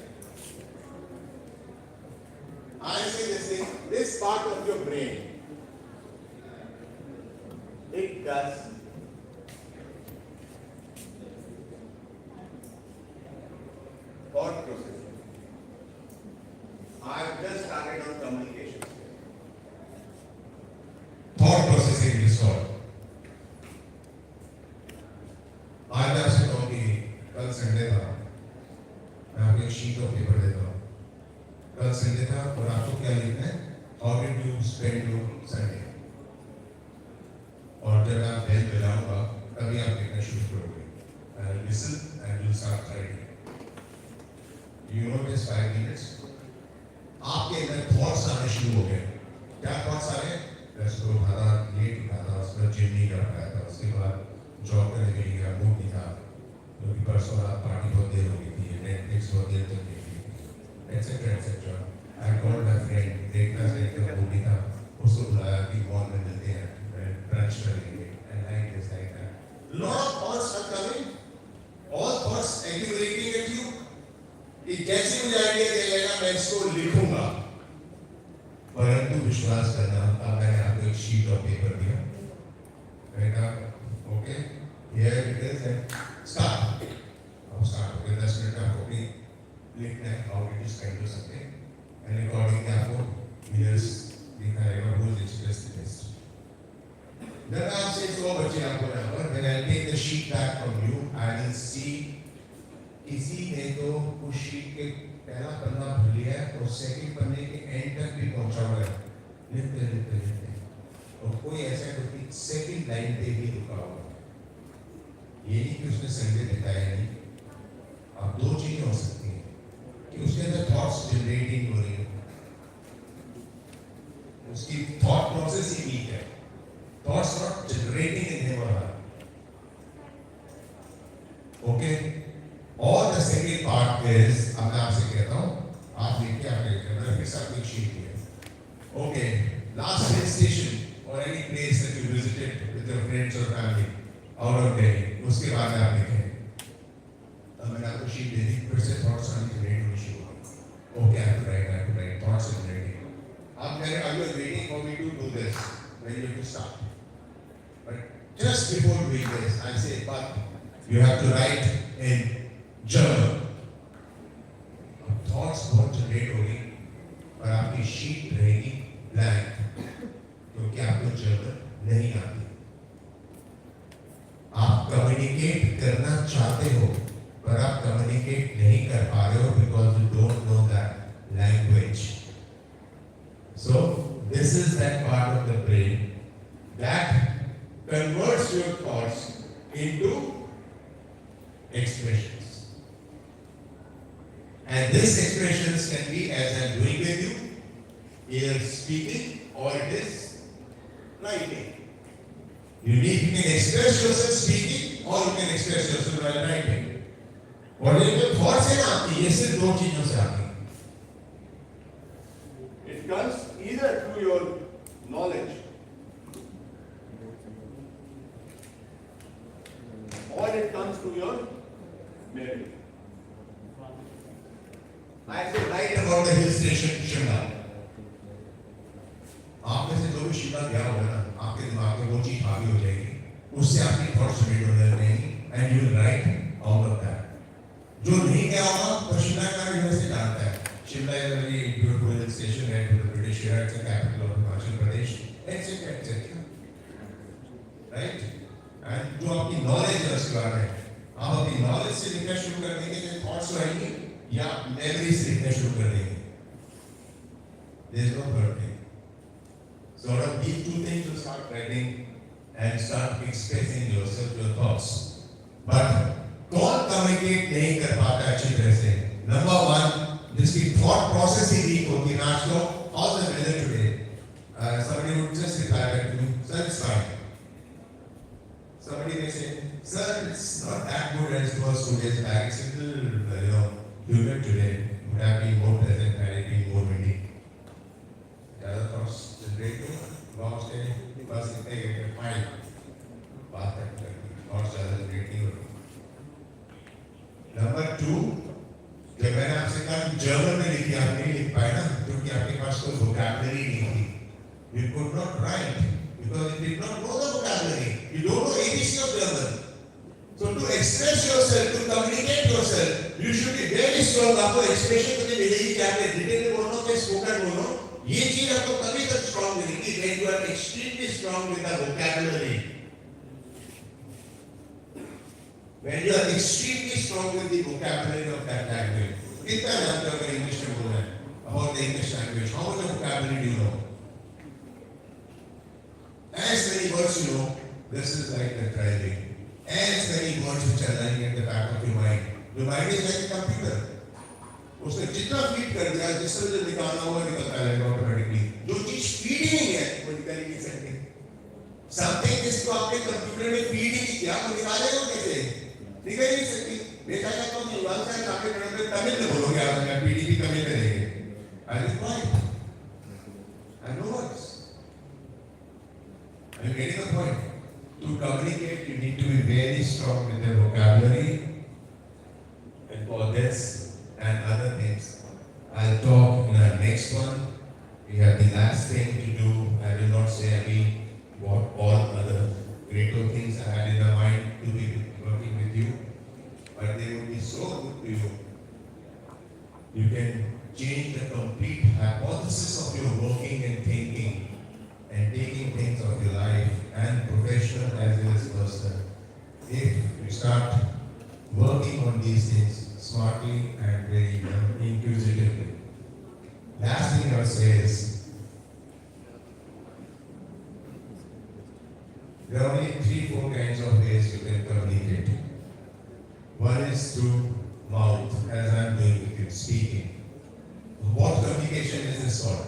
I say this thing, this part of your brain, it does thought processing. I've just started on communication. Thought processing is called. आज मैं आपसे कहूँ कि कल संडे था, मैं आपको एक शीट ऑफ पेपर देता हूँ। कल संडे था और आपको क्या लिखना है? How did you spend your Sunday? और जब आप बेल बजाऊंगा, तभी आप लिखना शुरू करोगे। Listen and you start writing. You notice 5 minutes. आपके अंदर थॉट्स आने शुरू हो गए। क्या थॉट्स आ रहे? वैसे तो उठा था, लेट उठा था, उसके बाद जिम नहीं कर पाया था, उसके बाद जॉब करने के लिए मूड नहीं था, क्योंकि परसों रात पार्टी बहुत देर हो गई थी, नेटफ्लिक्स बहुत देर तक देखी, etcetera etcetera. I called my friend, देखना चाहिए मूड नहीं था, उसको बुलाया कि मॉल में मिलते हैं, ब्रंच करेंगे, and like this like that. Lot of thoughts are coming, all thoughts activating at you. कि कैसे मुझे आइडिया दे लेगा, मैं इसको लिखूंगा, परंतु विश्वास करना, अब मैंने आपको एक शीट ऑफ पेपर दिया, बेटा okay, here it is and start. अब स्टार्ट हो गया, 10 मिनट आपको भी लिखना है, how it is kind of something, and accordingly आपको मिरर्स दिखाएगा, वो एक्सप्रेस द बेस्ट। देन आपसे 100 बच्चे आपको यहाँ पर, when I take the sheet back from you, I will see किसी ने तो उस शीट के पहला पन्ना भर लिया है और सेकंड पन्ने के एंड तक भी पहुंचा हुआ है, लिखते लिखते लिखते, और कोई ऐसा कोई सेकंड लाइन पे भी रुका हुआ। ये नहीं कि उसने संडे बिताया नहीं। अब 2 चीजें हो सकती हैं कि उसके अंदर थॉट्स जनरेटिंग हो रही है, उसकी थॉट प्रोसेस ही वीक है, thoughts not generating in him और हर। ओके, और द सेकंड पार्ट इज, अब मैं आपसे कहता हूँ, आप लिखिए, आप लिखिए, मैंने फिर सब कुछ शीट किया। ओके, लास्ट हिल स्टेशन और any place that you visited with your friends और फैमिली आउट ऑफ दिल्ली, उसके बाद में आप लिखें। अब मैंने आपको शीट दे दी, फिर से थॉट्स आने जनरेट होने शुरू हो। Okay, I have to write thoughts generating. अब मैंने I was waiting for me to do this when you to start, but just before doing this I say, but you have to write in journal. Thoughts बहुत generate होगी और आपकी sheet रहेगी blank, क्योंकि आपको journal नहीं आती। आप कम्युनिकेट करना चाहते हो पर आप कम्युनिकेट नहीं कर पा रहे हो because you don't know that language. So this is that part of the brain that converts your thoughts into expressions. And these expressions can be as I'm doing with you, either speaking or it is writing. You can express yourself speaking or you can express yourself while writing. और ये जो thoughts है ना आपकी, ये सिर्फ दो चीजों से आती हैं. It comes either through your knowledge or it comes through your memory. I say write about the hill station Shimla. आप में से जो भी शिमला गया होगा ना, आपके दिमाग में वो चीज हावी हो जाएगी, उससे आपकी थॉट्स रिलेट हो जाएंगी, and you will write out of that. जो नहीं गया होगा, वो शिमला का यूनिवर्सिटी जानता है. Shimla is a very beautiful hill station, right to the British era, it's the capital of Himachal Pradesh, etc., etc. Right? And जो आपकी knowledge है उसके बारे में, आप अपनी knowledge से लिखना शुरू कर देंगे, जो thoughts रहेंगी, या memory से लिखना शुरू कर देंगे. There is no third thing. So out of these two things, you start writing and start expressing yourself, your thoughts. But कौन communicate नहीं कर पाता अच्छी तरह से? Number one, जिसकी thought process ही weak होती है. आज लो, how's the weather today? Somebody would just reply back to me, sir, it's fine. Somebody may say, sir, it's not that good as it was 2 days back. It's a little, humid today. Would have been more pleasant had it been more windy. ज़्यादा thoughts generate हो, long stay, बस इतने के fine. बात करते हैं, thoughts ज़्यादा generate नहीं होते. Number two, जब मैंने आपसे कहा कि जर्मन में लिखी, आप नहीं लिख पाए ना, क्योंकि आपके पास कोई vocabulary नहीं थी. You could not write because you did not know the vocabulary. You don't know ABC of German. So to express yourself, to communicate yourself, you should be very strong. आपको expression तो नहीं मिलेगी कि आपने written में बोलो कि spoken बोलो. ये चीज आपको तभी तक strong मिलेगी when you are extremely strong with the vocabulary. When you are extremely strong with the vocabulary of that language. कितना जानते हो अगर इंग्लिश में बोलना है? About the English language, how much vocabulary do you know? As many words you know, this is like the driving. As many words which are lying at the back of your mind. Your mind is like a computer. उसने जितना feed कर दिया, जिससे जो निकालना होगा निकलता रहेगा ऑटोमेटिकली. जो चीज फीड ही नहीं है, वो निकल ही नहीं सकती. Something जिसको आपने कंप्यूटर में फीड ही नहीं किया, वो निकालेगा कैसे? निकल ही नहीं सकती. बेटा का तो युगांक का काफी बड़ा तमिल में बोलोगे आप, मैं पीडीपी तमिल में देंगे. I will quiet. I know words. Are you getting the point? To communicate, you need to be very strong with the vocabulary. And for this and other things, I'll talk in our next one. We have the last thing to do. I will not say what all other greater things I had in my mind to be working with you, but they will be so good to you. You can change the complete hypothesis of your working and thinking and taking things of your life and professional as well as personal. If you start working on these things smartly and very inquisitively. Last thing I would say is, there are only 3-4 kinds of ways you can communicate. One is through mouth, as I am doing with you, speaking. What communication is this sort?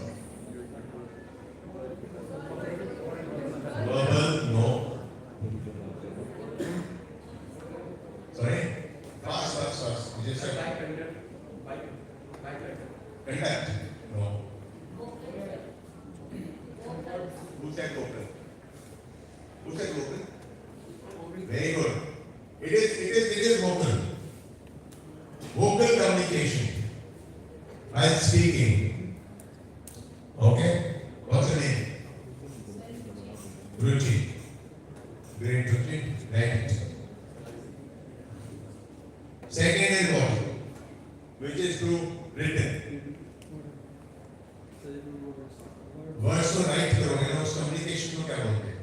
Verbal, no. Sorry? Fast. You just said contact. No. Who said open? Who said open? Very good. It is vocal. Vocal communication. While speaking. Okay? What's your name? Ruchi. Great Ruchi. Right. Second is what? Which is through written. Words को write करोगे ना, उस communication को क्या बोलते हैं?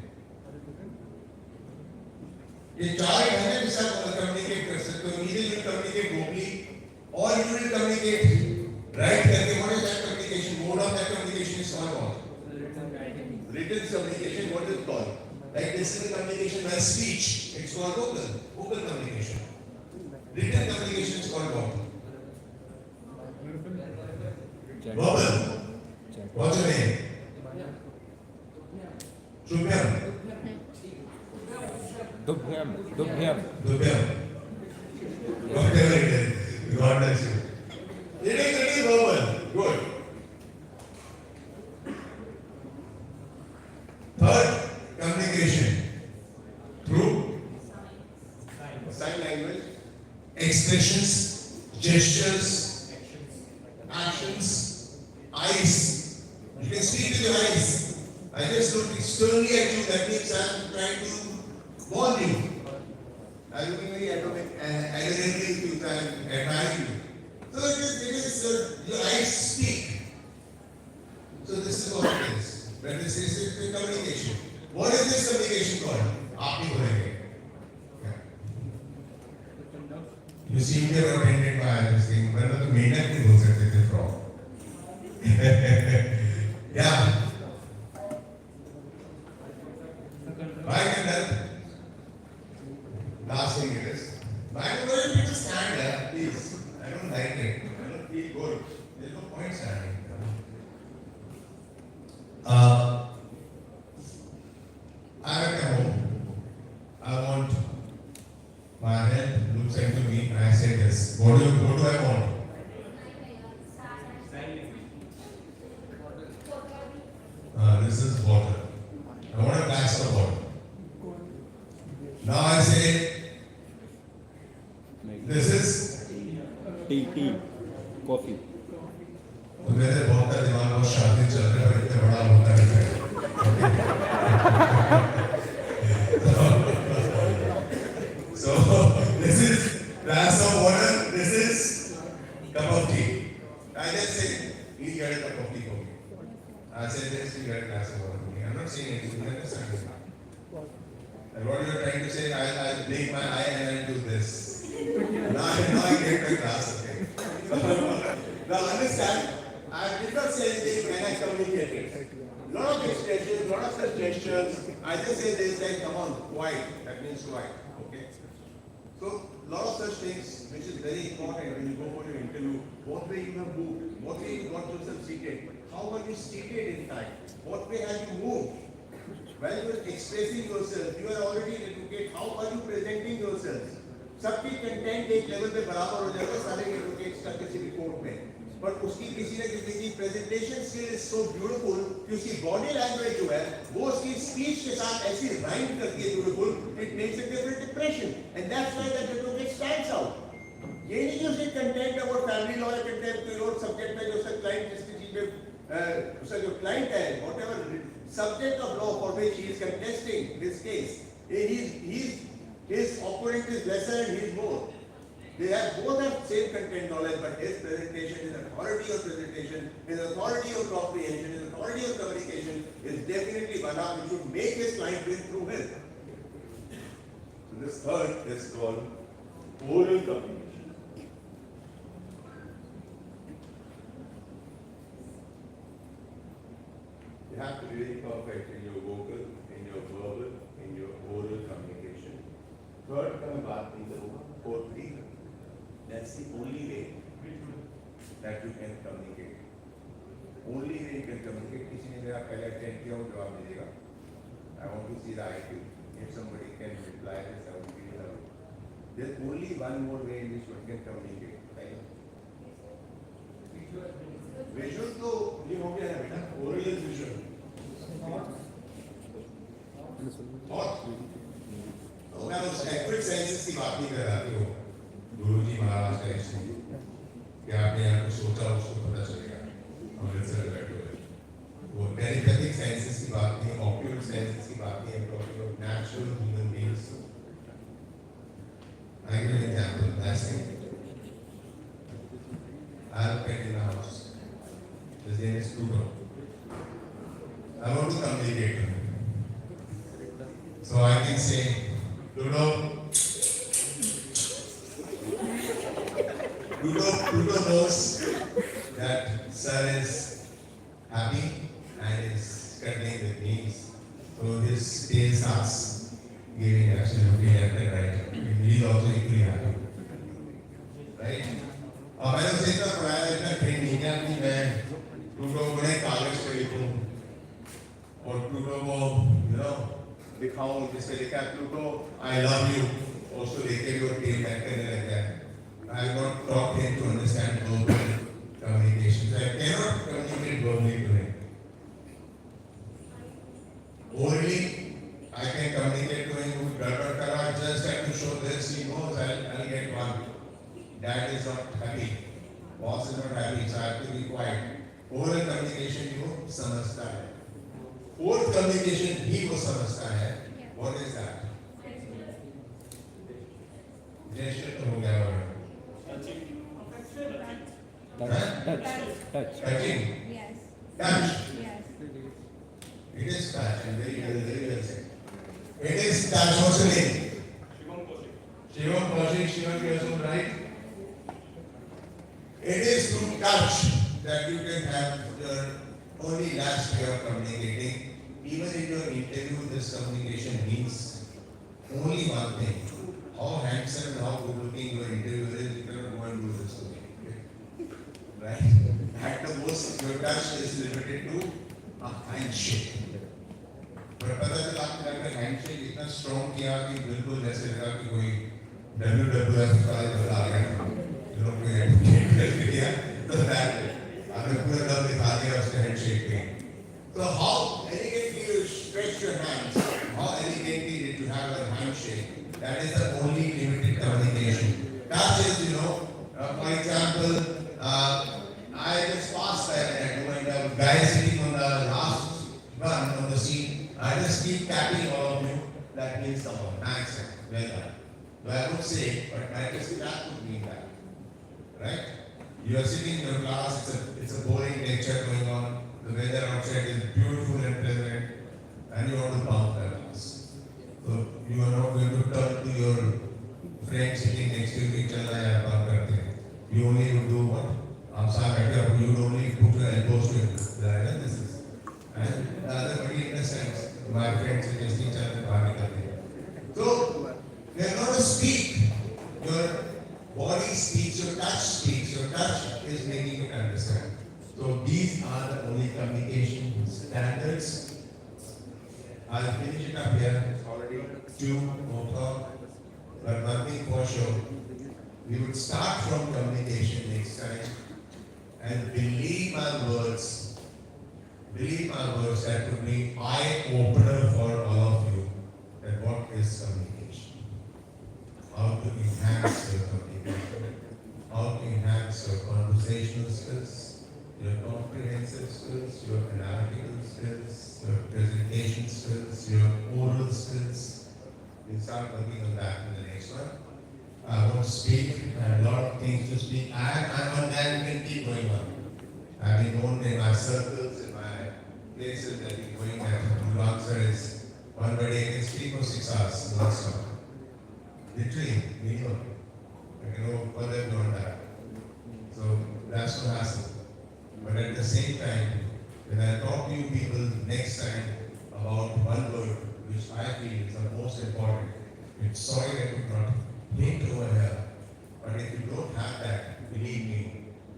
ये चार ढंग जिससे आप communicate कर सकते हो. Either you will communicate vocally or you will communicate write करके. What is that communication? Mode of that communication is called what? Written communication, what is it called? Like digital communication by speech, it's called vocal communication. Written communication is called what? Verbal. What's your name? Shubhyam. Dubhyam. Whatever it is, God bless you. It is verbal. Good. Third, communication through sign language, expressions, gestures, actions, eyes. You can speak with your eyes. I just look externally at you, that means I am trying to warn you. I am looking very arrogantly at you, I am admiring you. So it is your eyes speak. So this is what it is. When this is the communication. What is this communication called? आप ही बोलेंगे. You seem to have attended my this thing. वरना तो मेहनत नहीं बोल सकते थे frog. Yeah. Right and left. Last thing it is. Why do you need to stand there, please? I don't like it. I don't feel good. There's no point standing. I'm at home. I want my help looks into me and I say this. What do I want? This is water. I want a glass of water. Now I say, this is Tea. Coffee. तो मेरे बहुत का दिमाग बहुत शांति चल रहा है और इतना बड़ा होता है so this is glass of water, this is cup of tea. I just say you get a cup of tea for me. I say this, you get a glass of water for me. I'm not saying anything, you understand me. And what you're trying to say, I'll blink my eye and I'll do this. Now I get the glass, okay. Now understand, I did not say anything when I communicated. Lot of expressions, lot of suggestions. I just say this, like, come on, quiet. That means quiet, okay? So, lot of such things which is very important when you go for your interview. What way you have moved? What way you got yourself seated? How are you seated in fact? What way have you moved? While you are expressing yourself, you are already educated. How are you presenting yourself? सबकी content एक level पे बराबर हो जाएगा सारे advocates का किसी भी कोर्ट में पर उसकी किसी न किसी की presentation skill is so beautiful कि उसकी बॉडी लैंग्वेज जो है वो उसकी स्पीच के साथ ऐसी राइम करती है beautiful it makes a different impression and that's why that advocate stands out ये नहीं कि उसके कंटेंट है वो फैमिली लॉ कंटेंट कोई और सब्जेक्ट है जो उसका क्लाइंट जिसकी चीज में उसका जो क्लाइंट है whatever subject of law for which he is contesting this case, his opponent is lesser and he is more. They both have same content knowledge, but his presentation, his authority of presentation, his authority of comprehension, his authority of communication is definitely one which should make his client win through him. So this third is called oral communication. You have to be very perfect in your vocal, in your verbal, in your oral communication. Third का मैं बात नहीं करूँगा. Fourthly, that's the only way that you can communicate. Only way you can communicate. किसी ने मेरा पहले attend किया हो जवाब दीजिएगा. I want to see the IQ. If somebody can reply this, I would be happy. There's only one more way in which one can communicate. Visual तो ये हो गया है बेटा. Oral is visual. Thought. तो मैं उस एक्विट साइंसेस की बात नहीं कर रहा थी वो गुरुजी महाराज का इसलिए कि आपने यहाँ कुछ सोचा उसको पता चलेगा अमृतसर बैठे हुए वो टेलीपैथिक साइंसेस की बात नहीं ऑक्यूलर साइंसेस की बात नहीं talking of natural human beings I give an example. Last thing. I have a pet in the house. His name is Pluto. I want to communicate with him. So I can say, Pluto knows that sir is happy knees. So his tail starts giving absolutely left and right. He's also equally happy. Right? अब मैंने उसे इतना पढ़ाया, इतना train नहीं किया कि मैं प्लूटो को नहीं कागज पे लिखूं और प्लूटो को दिखाऊं जिसपे लिखा है प्लूटो I love you और उसको देख के भी वो टेल बैक करने लग गया है. I have not taught him to understand verbal communication. I cannot communicate verbally to him. Orally, I can communicate to him with I just have to show this, he knows I'll get one. Dad is not happy, boss is not happy, so I have to be quiet. Oral communication वो समझता है. Fourth communication भी वो समझता है. What is that? Gesture तो हो गया होगा. Touch. Touching. Yes. Touch. Yes. It is touch and very well said. It is touch. What's your name? Shivam Kaushik. Shivam, you are so right. It is through touch that you can have your only last way of communicating. Even in your interview, this communication means only one thing. How handsome and how good looking your interviewer is, you cannot go and do this to me. Right? At the most, your touch is limited to a handshake. पर पता चला कि अगर handshake इतना strong किया कि बिल्कुल जैसे लगा कि कोई WWF का बता गया, लोग कोई एडवोकेट कर दिया, तो आपने पूरा दम दिखा दिया उसके हैंडशेक पे. So how elegantly you stretch your hands, how elegantly did you have a handshake? That is the only limited communication. Touch is, for example, I just passed by and a guy sitting on the last one on the seat. I just keep tapping all of you. That means someone. Thanks, well done. So I would say, but I just that would mean that, right? You are sitting in your class. It's a boring lecture going on. The weather outside is beautiful and pleasant, and you want to bunk the class. So you are not going to turn to your friend sitting next to you. "Chala yaar, bunk karte hain." You only would do what? You would only put your elbows to it. This is, and the other body understands. My friends suggesting children party karne. So you are not to speak. Your body speaks. Your touch speaks. Your touch is making it understand. So these are the only communication standards. I'll finish it up here. It's already 2:00. But one thing for sure, we would start from communication next time and believe my words. Believe my words, that would be eye-opener for all of you, that what is communication, how to enhance your communication, how to enhance your conversational skills, your comprehensive skills, your analytical skills, your presentation skills, your oral skills. We'll start working on that in the next one. I want to speak, I have a lot of things to speak. I'm on that, we can keep going on. I've been known in my circles, in my places that we're going at. The answer is one day I can speak for 6 hours, non-stop. Literally, minimum. I can go further beyond that. So that's no hassle. But at the same time, when I talk to you people next time about one word which I feel is the most important, it's sorry I could not hint over here. But if you don't have that, believe me,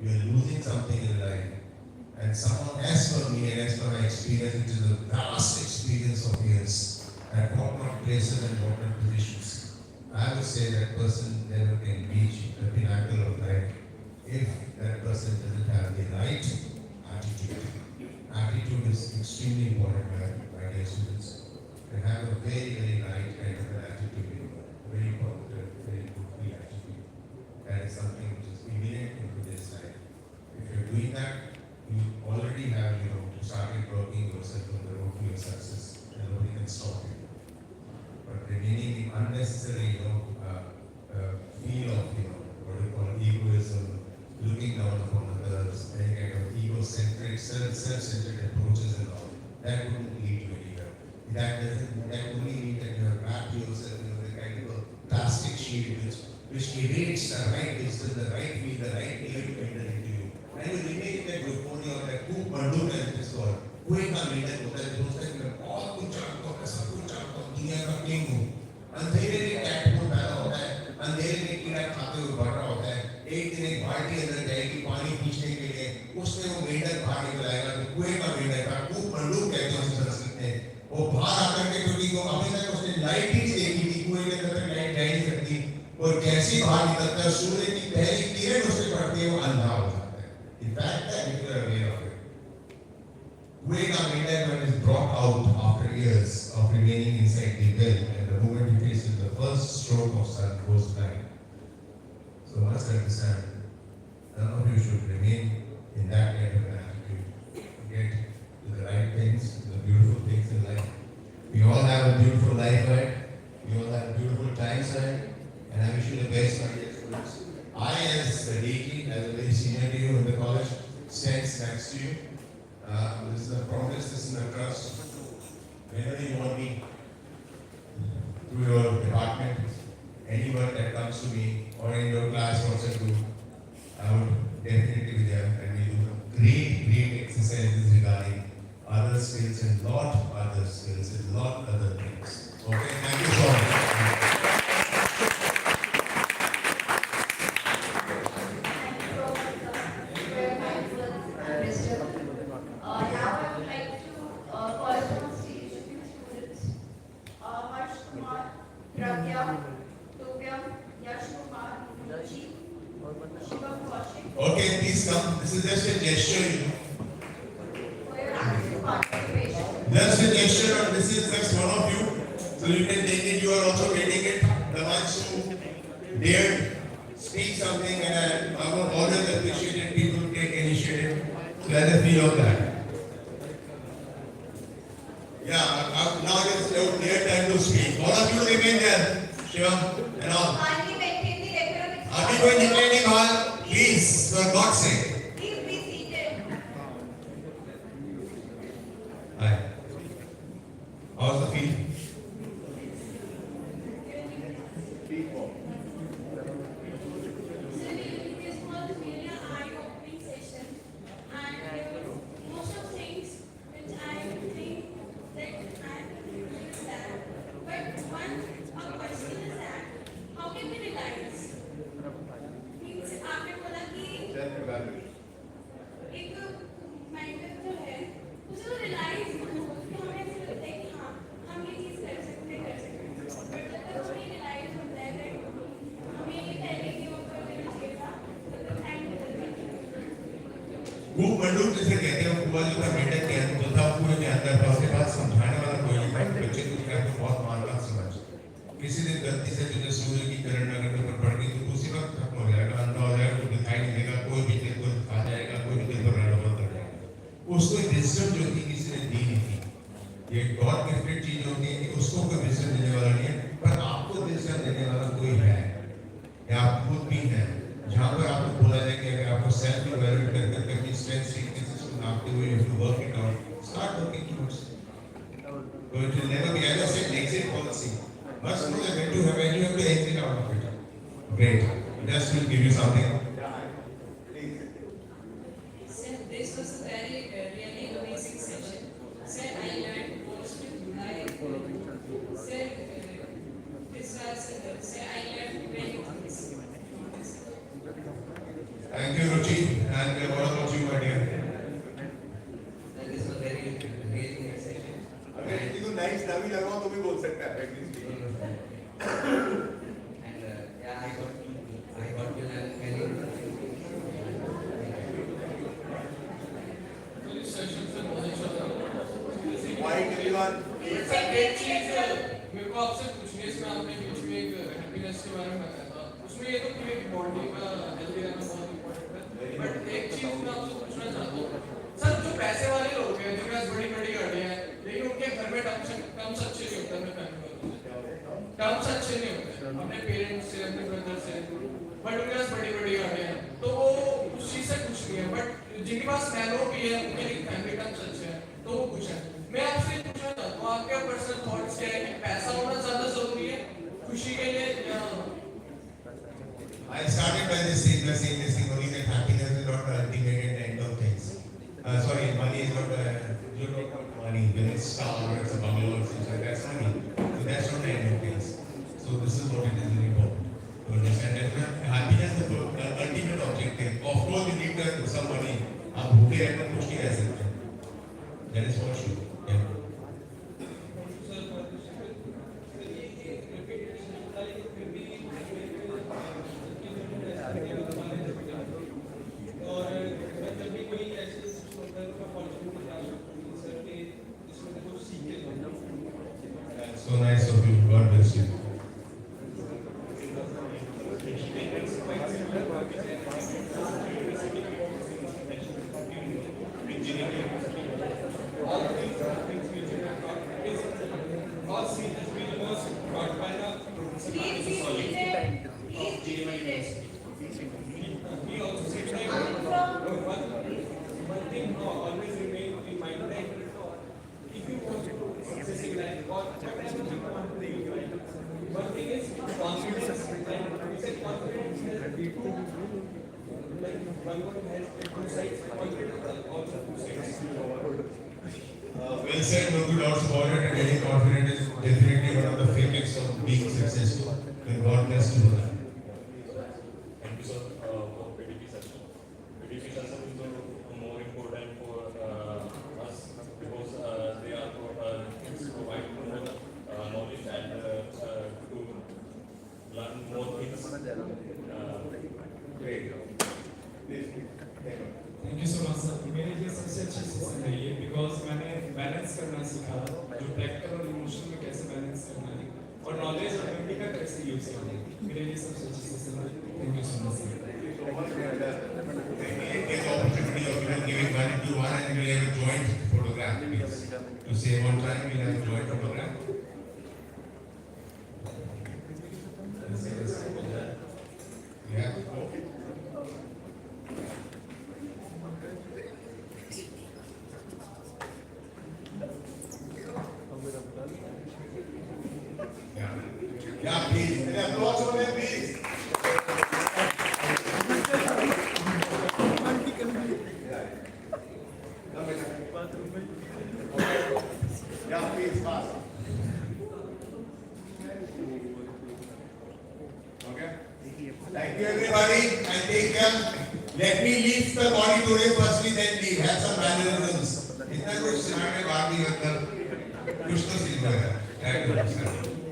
you are losing something in life. And someone as for me and as for my experience, which is a vast experience of years at what places and what positions, I would say that person never can reach the pinnacle of life if that person doesn't have the right attitude. Attitude is extremely important, my dear students. To have a very right kind of an attitude, very positive, very good attitude. That is something which is immediate into this life. If you're doing that, you already have, started working yourself on the road to your success, and nobody can stop you. But remaining unnecessary, feel of, what we call egoism, looking down upon others, any kind of egocentric, self-centered approaches and all, that wouldn't lead you anywhere. That only mean that you have wrapped yourself in a kind of a plastic shield which evades the right wisdom, the right feel, the right fear to enter into you. And you remain in that euphoria or that banduk as it is called, who is not leader, who is से वो मेंढक बाहर निकल आएगा, तो कुएं का मेंढक था, खूब मंडूक कहते हैं उस संस्कृत में। वो बाहर आकर के, क्योंकि वो अभी तक उसने लाइट ही नहीं देखी थी, कुएं के अंदर लाइट जा ही नहीं सकती, और जैसे ही बाहर निकलता है सूर्य की पहली किरण उस पर पड़ती है, वो अंधा हो जाता है। In fact, that if you are aware of it. Kueng ka medak when is brought out after years of remaining inside the well, and the moment he faces the first stroke of sun goes blind. So must understand, none of you should remain in that kind of an attitude. Get to the right things, to the beautiful things in life. We all have a beautiful life ahead. We all have beautiful times ahead. And I wish you the best, my dear students. I, as the DG, as a very senior to you in the college, stands next to you. This is a promise, this is a trust. Whenever you want me, through your department, any work that comes to me, or in your class wants to do, I would definitely be there, and we do great, great exercises regarding other skills and lot other skills and lot other things. Okay, thank you so much. Now I would like to call on stage a few students. Harsh Kumar, Pragya, Tovyam, Yash Kumar, Ruchi, Shivam Kaushik, Okay, please come. This is just a gesture, you know. for your active participation. Just a gesture, and this is just one of you. So you can take it, you are also getting it. The ones who dared speak something, and I would always appreciate it. People who take initiative. So let us feel of that. Yeah, now it's their time to speak. All of you remain there, Shivam and all. Kindly maintain the decorum. Are we going to training hall? Please, for God's sake. Please be seated. Hi. How's the feel? So this was really an eye-opening session, and most of things which I think that I understand. But one a question is that how can we realize? Means आपने बोला कि एक mind जो है उसे तो realise हो कि हमें ऐसा लगता है कि हाँ हम ये चीज कर सकते हैं बट जब तक हमें रियलाइज होता है कि हमें ये पहले की ओर करना चाहिए था तब तक टाइम निकल जाता है। वो मंडूक जिसे कहते हैं, वो जो था मेंढक के अंदर जो था, कुएं के अंदर था, उसके बाद समझाने वाला कोई नहीं था। बच्चे को क्या तो बहुत मानता समझ। किसी दिन गलती से तुझे सूर्य की किरण अगर तेरे पर पड़ गई तो उसी वक्त खत्म हो जाएगा, अंधा हो जाएगा, तो दिखाई नहीं देगा, कोई भी तेरे को खा जाएगा, कोई भी तेरे पर रहना बंद कर जाएगा। उसको विजडम जो थी किसी ने दी नहीं थी। ये गॉड गिफ्टेड चीज होती है कि उसको कोई विजडम देने वाला नहीं है, पर आपको विजडम देने वाला कोई है, या आप खुद भी हैं। जहाँ पर आपको बोला जाए कि अगर आपको सेल्फ इवैल्यूएट करके अपनी स्ट्रेंथ वीकनेसेस को नापते हुए you to work it out, start working towards it. So it will never be, as I said, exit policy. Must know that when you have to exit out of it. Great. Just will give you something. Sir, this was a very really amazing session. Sir, I learned most. Sir, this was sir, I learned many things. Thank you, Ruchi. And what about you, my dear? This was very amazing session. अगर किसी को nice ना भी लगाओ तो भी बोल सकता है at least. And yeah, I got to learn many White everyone. एक चीज मेरे को आपसे पूछनी है, इसमें आपने बीच में एक हैप्पीनेस के बारे में बताया था, उसमें ये तो कि एक बॉडी का हेल्दी रहना बहुत इंपॉर्टेंट है, बट एक चीज मैं आपसे पूछना चाहता हूँ सर, जो पैसे वाले लोग हैं जिनके पास बड़ी बड़ी गाड़ियाँ हैं लेकिन उनके घर में टर्म्स अच्छे नहीं होते, मैं फैमिली टर्म्स अच्छे नहीं होते अपने पेरेंट्स से, अपने ब्रदर से, बट उनके पास बड़ी बड़ी गाड़ियाँ हैं तो वो उस चीज से खुश नहीं है, बट जिनके पास नैनो भी है उनके फैमिली टर्म्स अच्छे हैं तो वो खुश है। मैं आपसे पूछना चाहता हूँ आपके पर्सनल थॉट्स क्या है कि पैसा होना ज्यादा जरूरी है खुशी के लिए या? I started by this saying only that happiness is not the ultimate end of things. Sorry, money is not you don't want money. When it's car or it's a bungalow or something, that's money. So that's not the end of things. So this is what it is really important to understand that happiness is the ultimate objective. Of course, you need to have some money. आप भूखे That is for sure. Yeah. So nice of you. God bless you. Please repeat it. Please repeat it. He also said that one thing always remain in mind that if you want to success in life or whatever you want to do in life, one thing is confidence, and we said confidence has like one has two sides, confidence also two sides. Well said, no good doubts about it, and getting confident is definitely one of the factors of being successful. When God bless you. Thank you, sir, for PDP session. PDP session is more important for us because they are provide more knowledge and to learn more things. Great. Thank you so much sir मेरे लिए सबसे अच्छी session है ये because मैंने balance करना सीखा जो प्रैक्टिकल और इमोशनल में कैसे बैलेंस करना है और नॉलेज और मेमोरी का कैसे यूज करना है मेरे लिए सबसे अच्छी सेशन है thank you so much sir Take the opportunity of even giving one to one and we'll have a joint photograph, please. To say one time, we'll have a joint photograph. Yeah. Yeah. Yeah, please. And applause for them, please. Yeah, please, fast. Okay. Thank you, everybody. And take care. Let me lift the body today firstly, then we have some mannerisms. इतना कुछ सिनाने बात नहीं करता कुछ तो सीखना है. Thank you.